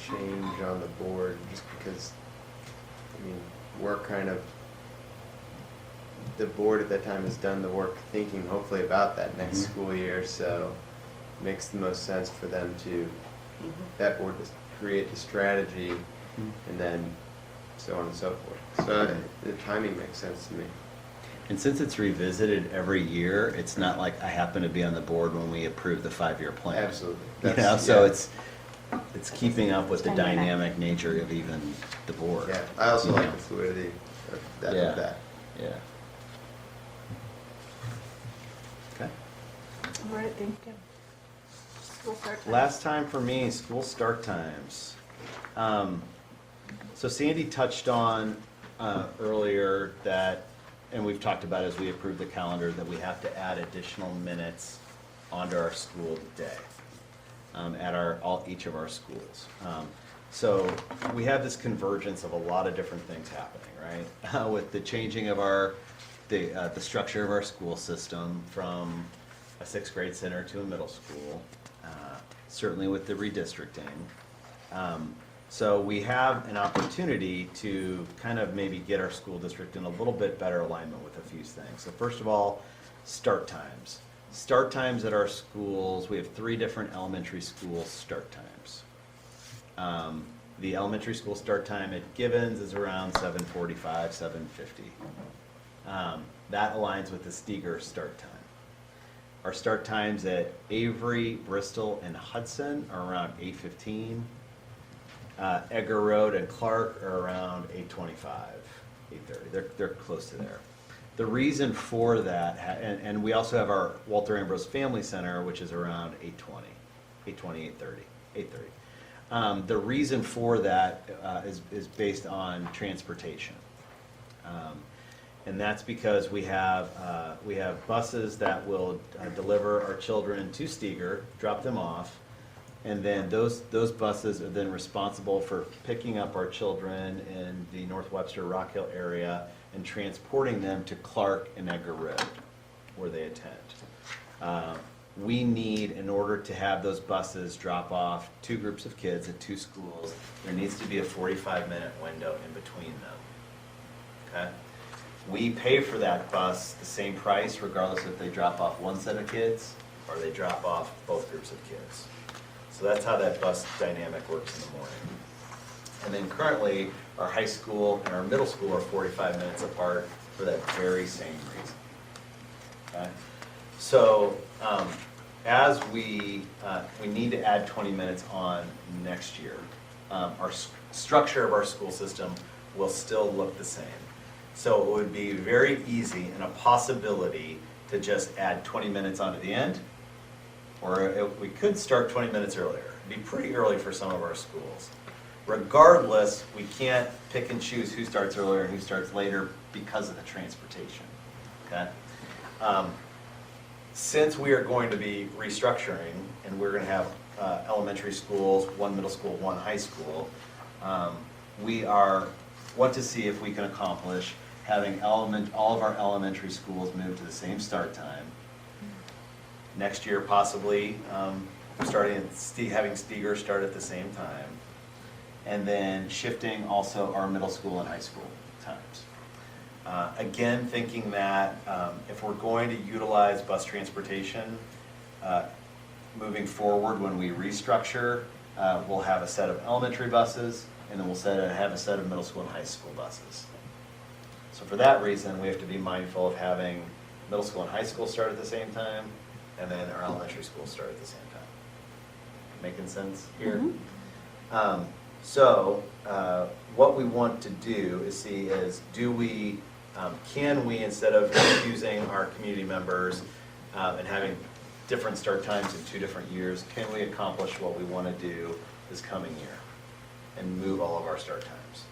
change on the board, just because, I mean, we're kind of, the board at that time has done the work thinking hopefully about that next Mhm. school year, so it makes the most sense for them to, that board to create the strategy and then so on and so forth. So the timing makes sense to me. And since it's revisited every year, it's not like I happen to be on the board when we approve the 5-year plan. Absolutely. You know, That's- so yeah. it's keeping up with the Dynamic. dynamic nature of even the board. Yeah, I also You like know? the fluidity of that. Yeah. Of that. Yeah. Okay. All right, thank you. School start time. Last time for me, school start times. So Sandy touched on earlier that, and we've talked about as we approve the calendar, that we have to add additional minutes onto our school day at each of our schools. So we have this convergence of a lot of different things happening, right? With the changing of the structure of our school system from a 6th grade center to a middle school, certainly with the redistricting. So we have an opportunity to kind of maybe get our school district in a little bit better alignment with a few things. So first of all, start times. Start times at our schools, we have 3 different elementary school start times. The elementary school start time at Gibbons is around 7:45, 7:50. That aligns with the Steger start time. Our start times at Avery, Bristol, and Hudson are around 8:15. Edgar Road and Clark are around 8:25, 8:30. They're close to there. The reason for that, and we also have our Walter Ambrose Family Center, which is around 8:20, 8:30, 8:30. The reason for that is based on transportation. And that's because we have buses that will deliver our children to Steger, drop them off, and then those buses are then responsible for picking up our children in the North Webster Rock Hill area and transporting them to Clark and Edgar Road, where they attend. We need, in order to have those buses drop off 2 groups of kids at 2 schools, there needs to be a 45-minute window in between them. Okay? We pay for that bus the same price regardless if they drop off one set of kids or they drop off both groups of kids. So that's how that bus dynamic works in the morning. And then currently, our high school and our middle school are 45 minutes apart for that very same reason. Okay? So as we need to add 20 minutes on next year, structure of our school system will still look the same. So it would be very easy and a possibility to just add 20 minutes onto the end, or we could start 20 minutes earlier. It'd be pretty early for some of our schools. Regardless, we can't pick and choose who starts earlier and who starts later because of the transportation, okay? Since we are going to be restructuring and we're going to have elementary schools, one middle school, one high school, we want to see if we can accomplish having all of our elementary schools move to the same start time. Next year, possibly having Steger start at the same time, and then shifting also our middle school and high school times. Again, thinking that if we're going to utilize bus transportation moving forward when we restructure, we'll have a set of elementary buses, and then we'll have a set of middle school and high school buses. So for that reason, we have to be mindful of having middle school and high school start at the same time, and then our elementary schools start at the same time. Making sense here? So what we want to do is see is, can we, instead of confusing our community members and having different start times in 2 different years, can we accomplish what we want to do this coming year and move all of our start times?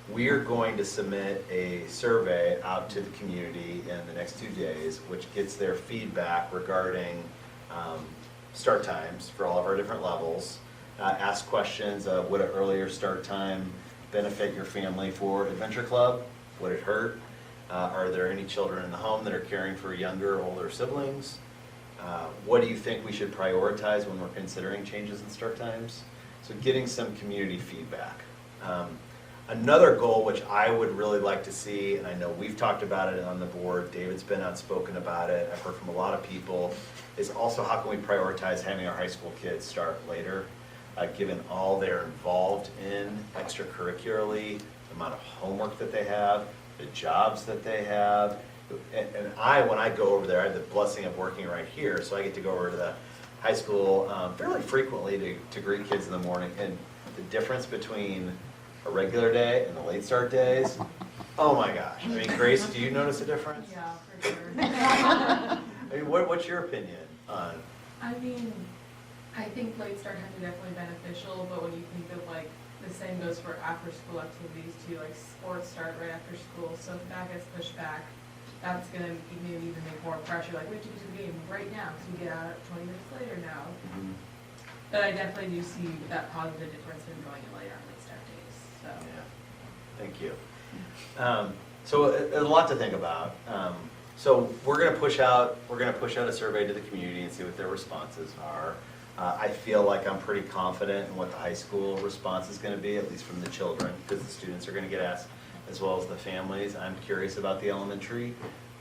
We are going to submit a survey out to the community in the next 2 days, which gets their feedback regarding start times for all of our different levels. Ask questions of, would an earlier start time benefit your family for Adventure Club? Would it hurt? Are there any children in the home that are caring for younger or older siblings? What do you think we should prioritize when we're considering changes in start times? So getting some community feedback. Another goal which I would really like to see, and I know we've talked about it on the board, David's been outspoken about it, I've heard from a lot of people, is also how can we prioritize having our high school kids start later, given all they're involved in extracurricularly, the amount of homework that they have, the jobs that they have. And when I go over there, I have the blessing of working right here, so I get to go over to the high school fairly frequently to greet kids in the morning. And the difference between a regular day and the late start days, oh my gosh. I mean, Grace, do you notice a difference? Yeah, for sure. I mean, what's your opinion on? I mean, I think late start times are definitely beneficial, but when you think of like, the same goes for after school activities too, like sports start right after school, so if that gets pushed back, that's gonna maybe even make more pressure, like we have to get to the game right now, so you get out 20 minutes later now. But I definitely do see that positive difference in going in later on late start days, so. Yeah, thank you. So a lot to think about. So we're gonna push out a survey to the community and see what their responses are. I feel like I'm pretty confident in what the high school response is going to be, at least from the children, because the students are going to get asked, as well as the families. I'm curious about the elementary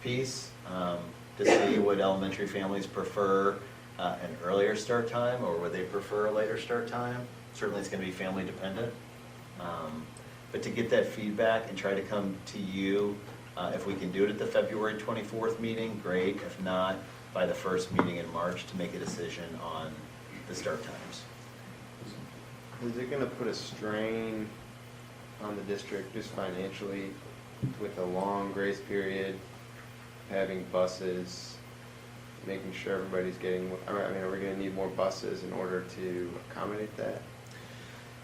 piece, to see would elementary families prefer an earlier start time, or would they prefer a later start time? Certainly it's going to be family dependent. But to get that feedback and try to come to you, if we can do it at the February 24th meeting, great. If not, by the first meeting in March to make a decision on the start times. Is it going to put a strain on the district just financially with a long grace period, having buses, making sure everybody's getting, I mean, are we going to need more buses in order to accommodate that?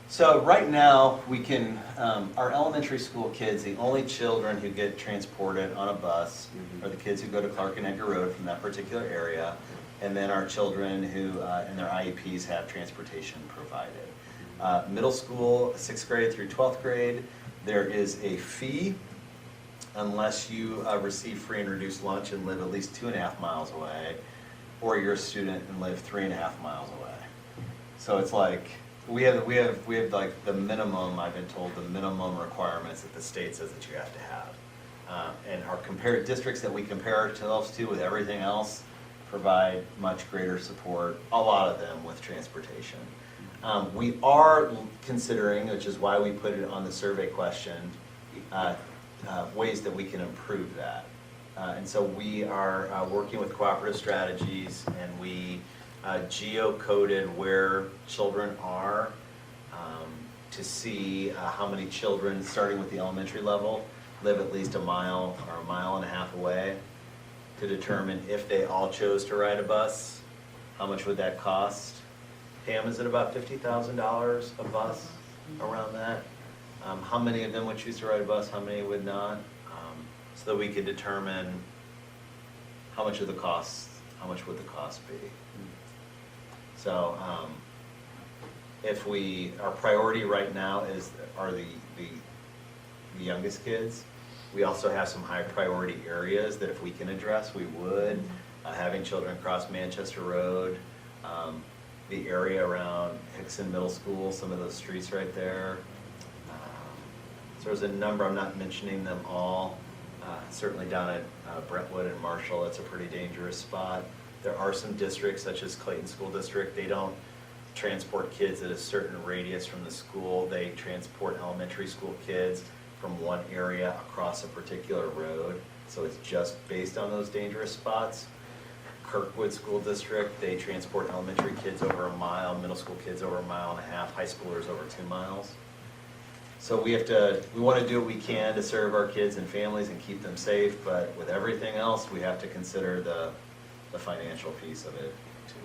So right now, we can, our elementary school kids, the only children who get transported on a bus are the kids who go to Clark and Edgar Road from that particular area, and then our children who, in their IEPs, have transportation provided. Middle school, 6th grade through 12th grade, there is a fee unless you receive free and reduced lunch and live at least 2.5 miles away, or you're a student and live 3.5 miles away. So it's like, we have like the minimum, I've been told, the minimum requirements that the state says that you have to have. And our compared districts that we compare ourselves to with everything else provide much greater support, a lot of them with transportation. We are considering, which is why we put it on the survey question, ways that we can improve that. And so we are working with cooperative strategies, and we geo-coded where children are to see how many children, starting with the elementary level, live at least a mile or a mile and a half away, to determine if they all chose to ride a bus, how much would that cost? Pam, is it about $50,000 a bus, around that? How many of them would choose to ride a bus, how many would not? So that we could determine how much would the cost be. So, if our priority right now are the youngest kids. We also have some high priority areas that if we can address, we would. Having children cross Manchester Road, the area around Hickson Middle School, some of those streets right there. So there's a number, I'm not mentioning them all. Certainly down at Brentwood and Marshall, it's a pretty dangerous spot. There are some districts, such as Clayton School District, they don't transport kids at a certain radius from the school. They transport elementary school kids from one area across a particular road. So it's just based on those dangerous spots. Kirkwood School District, they transport elementary kids over a mile, middle school kids over a mile and a half, high schoolers over 2 miles. So we want to do what we can to serve our kids and families and keep them safe, but with everything else, we have to consider the financial piece of it too.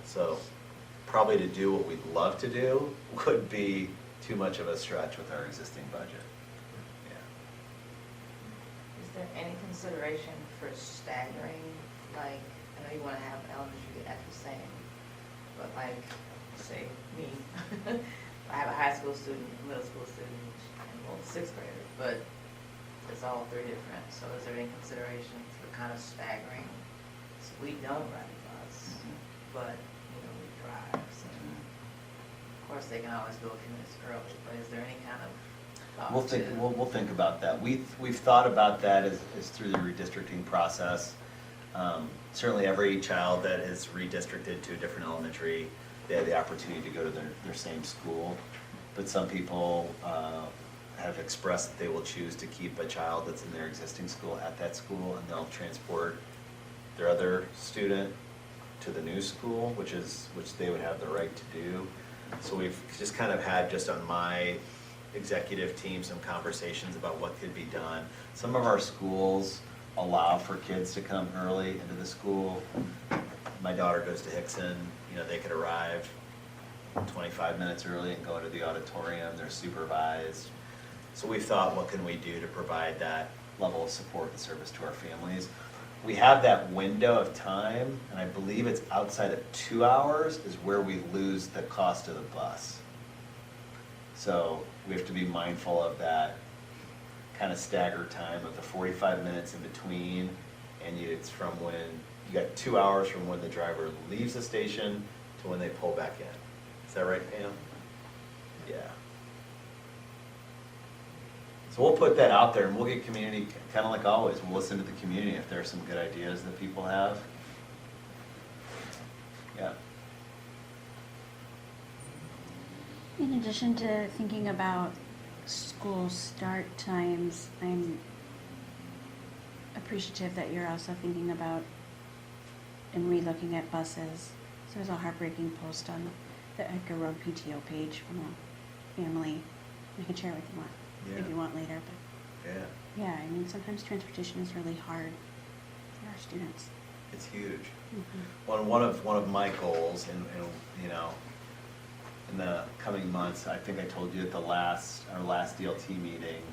So probably to do what we'd love to do would be too much of a stretch with our existing budget. Yeah. Is there any consideration for staggering, like, I know you want to have elementary at the same, but like, say, me, I have a high school student, a middle school student, and well, 6th grader, but it's all 3 different, so is there any consideration for kind of staggering? So we don't ride a bus, but, you know, we drive, so, of course, they can always go a few minutes early, but is there any kind of thought to- We'll think about that. We've thought about that as through the redistricting process. Certainly every child that is redistricted to a different elementary, they have the opportunity to go to their same school. But some people have expressed that they will choose to keep a child that's in their existing school at that school, and they'll transport their other student to the new school, which they would have the right to do. So we've just kind of had, just on my executive team, some conversations about what could be done. Some of our schools allow for kids to come early into the school. My daughter goes to Hickson, they could arrive 25 minutes early and go into the auditorium, they're supervised. So we've thought, what can we do to provide that level of support and service to our families? We have that window of time, and I believe it's outside of 2 hours is where we lose the cost of the bus. So we have to be mindful of that kind of staggered time of the 45 minutes in between, and it's from when, you got 2 hours from when the driver leaves the station to when they pull back in. Is that right, Pam? Yeah. So we'll put that out there, and we'll get community, kind of like always, we'll listen to the community if there are some good ideas that people have. Yeah. In addition to thinking about school start times, I'm appreciative that you're also thinking about and re-looking at buses. So there's a heartbreaking post on the Edgar Road PTO page from a family. I can share it with you if you want later. But yeah, I mean, sometimes transportation is really hard for our students. It's huge. Mm-hmm. One of my goals, and in the coming months, I think I told you at our last DLT meeting,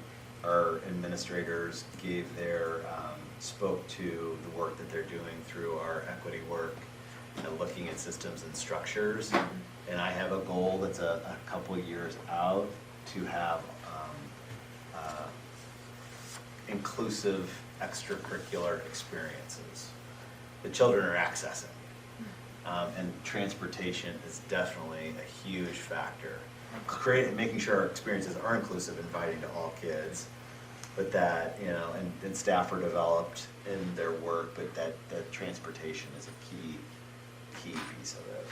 our administrators spoke to the work that they're doing through our equity work and looking at systems and structures. And I have a goal that's a couple of years out to have inclusive extracurricular experiences the children are accessing. And transportation is definitely a huge factor. Making sure our experiences are inclusive, inviting to all kids, but that, and staff are developed in their work, but that transportation is a key piece of it.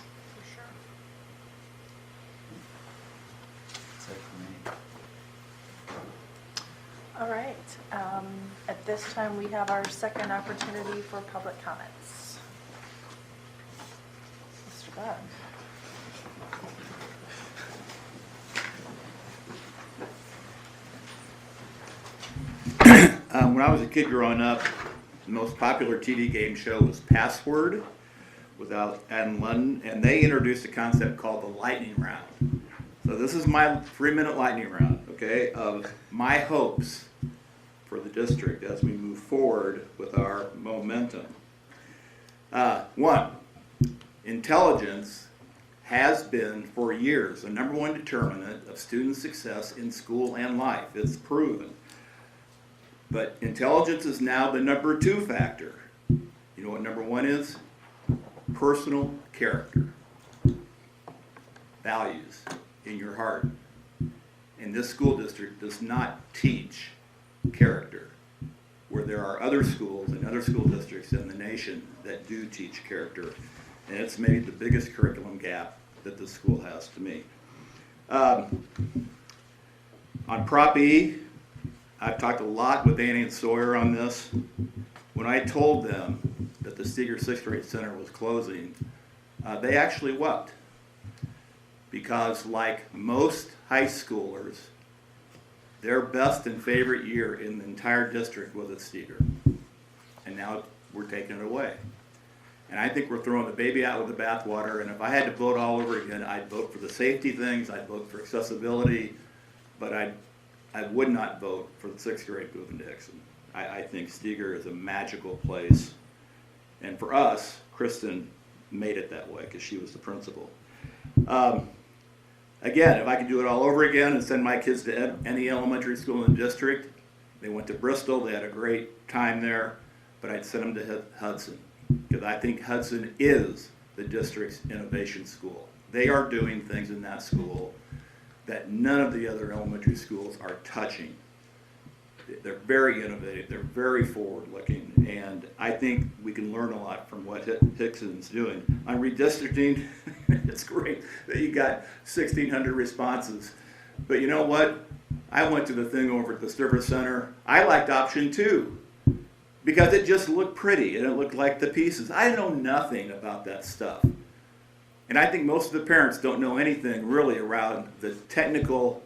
For sure. That's it for me. All right. At this time, we have our second opportunity for public comments. Bud. When I was a kid growing up, the most popular TV game show was Password with Adam London, and they introduced a concept called the lightning round. So this is my 3-minute lightning round, okay, of my hopes for the district as we move forward with our momentum. One, intelligence has been for years the number one determinant of student success in school and life. It's proven. But intelligence is now the number 2 factor. You know what number 1 is? Personal character. Values in your heart. And this school district does not teach character, where there are other schools and other school districts in the nation that do teach character. And it's maybe the biggest curriculum gap that the school has to me. On Prop E, I've talked a lot with Annie and Sawyer on this. When I told them that the Steger 6th grade center was closing, they actually wept. Because like most high schoolers, their best and favorite year in the entire district was at Steger. And now we're taking it away. And I think we're throwing the baby out with the bathwater, and if I had to vote all over again, I'd vote for the safety things, I'd vote for accessibility, but I would not vote for the 6th grade moving to Hickson. I think Steger is a magical place. And for us, Kristen made it that way because she was the principal. Again, if I could do it all over again and send my kids to any elementary school in the district, they went to Bristol, they had a great time there, but I'd send them to Hudson because I think Hudson is the district's innovation school. They are doing things in that school that none of the other elementary schools are touching. They're very innovative, they're very forward-looking, and I think we can learn a lot from what Hickson's doing. On redistricting, it's great that you got 1,600 responses, but you know what? I went to the thing over at the Service Center. I liked option 2 because it just looked pretty and it looked like the pieces. I know nothing about that stuff. And I think most of the parents don't know anything really around the technical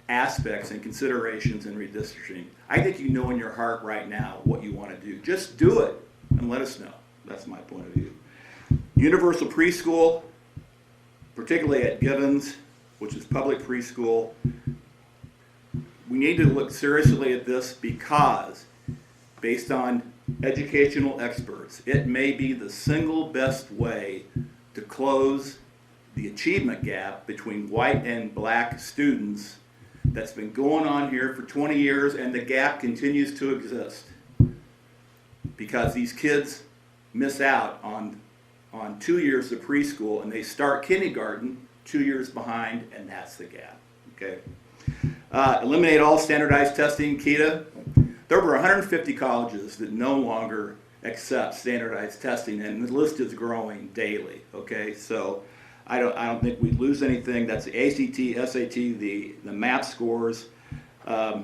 aspects and considerations in redistricting. I think you know in your heart right now what you want to do. Just do it and let us know. That's my point of view. Universal preschool, particularly at Givens, which is public preschool, we need to look seriously at this because, based on educational experts, it may be the single best way to close the achievement gap between white and black students that's been going on here for 20 years, and the gap continues to exist because these kids miss out on 2 years of preschool and they start kindergarten 2 years behind, and that's the gap. Okay. Eliminate all standardized testing, KETA. There are over 150 colleges that no longer accept standardized testing, and the list is growing daily. Okay, so I don't think we lose anything. That's the ACT, SAT, the MAP scores. I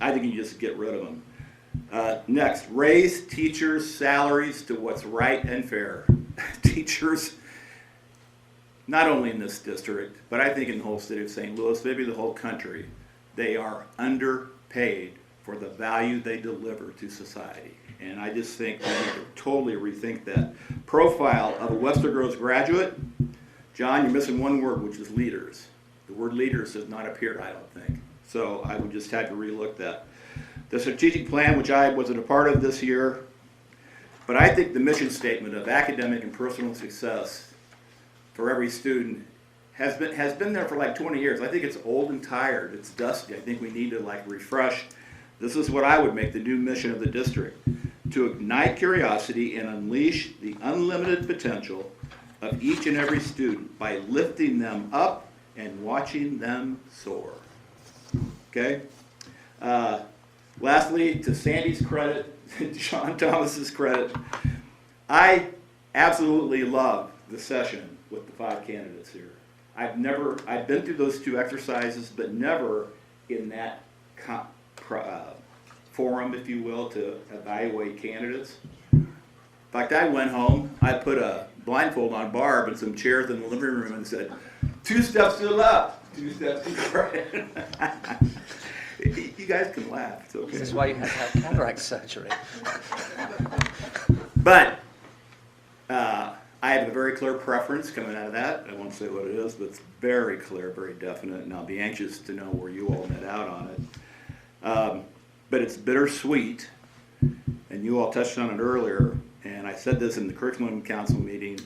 think you just get rid of them. Next, raise teachers' salaries to what's right and fair. Teachers, not only in this district, but I think in the whole city of St. Louis, maybe the whole country, they are underpaid for the value they deliver to society. And I just think we need to totally rethink that. Profile of a Western Groves graduate. John, you're missing one word, which is leaders. The word leaders has not appeared, I don't think. So I would just have to relook that. The strategic plan, which I wasn't a part of this year, but I think the mission statement of academic and personal success for every student has been there for like 20 years. I think it's old and tired. It's dusty. I think we need to like refresh. This is what I would make the new mission of the district: to ignite curiosity and unleash the unlimited potential of each and every student by lifting them up and watching them soar. Okay? Lastly, to Sandy's credit, John Thomas's credit, I absolutely love the session with the 5 candidates here. I've been through those 2 exercises, but never in that forum, if you will, to evaluate candidates. In fact, I went home, I put a blindfold on Barb and some chairs in the living room and said, 2 steps to the left, 2 steps to the right. You guys can laugh, it's okay. This is why you had to have cataract surgery. But I have a very clear preference coming out of that. I won't say what it is, but it's very clear, very definite, and I'll be anxious to know where you all net out on it. But it's bittersweet, and you all touched on it earlier, and I said this in the Curriculum Council meeting,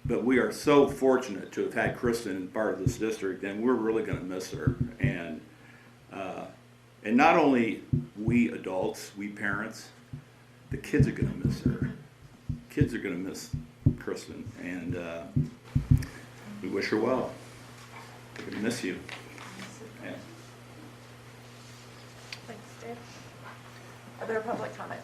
but we are so fortunate to have had Kristen part of this district, and we're really going to miss her. And not only we adults, we parents, the kids are going to miss her. Kids are going to miss Kristen, and we wish her well. We're going to miss you. Yeah. Thanks, Dave. Other public comments?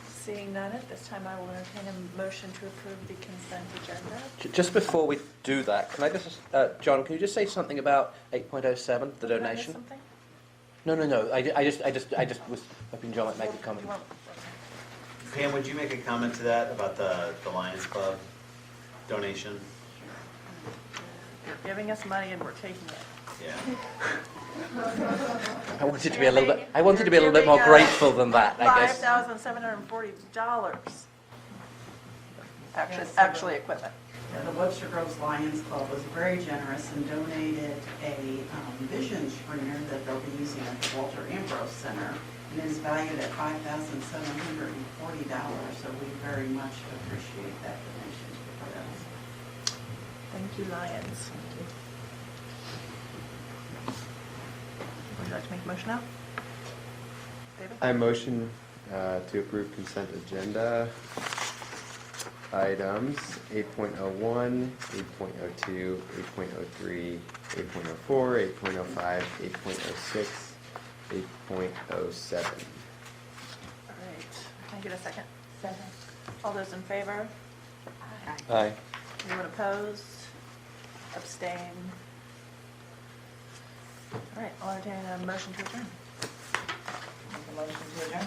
Seeing none, at this time I will entertain a motion to approve the consent agenda. Just before we do that, can I just, John, can you just say something about 8.07, the Did I miss donation? something? No. I just was hoping John might make a comment. You want- Pam, would you make a comment to that about the Lions Club donation? You're giving us money and we're taking it. Yeah. I wanted to be a little bit more grateful than that, I guess. $5,740. Actually equipment. Yeah, the Webster Groves Lions Club was very generous and donated a vision screener that they'll be using at the Walter Ambrose Center. And is valued at $5,740, so we very much appreciate that donation for us. Thank you, Lions. Would you like to make a motion now? David? I motion to approve consent agenda items 8.01, 8.02, 8.03, 8.04, 8.05, 8.06, 8.07. All right. Can I get a second? Second. All those in favor? Aye. Anyone opposed? Abstain? All right, I'll entertain a motion to adjourn. Make a motion to adjourn.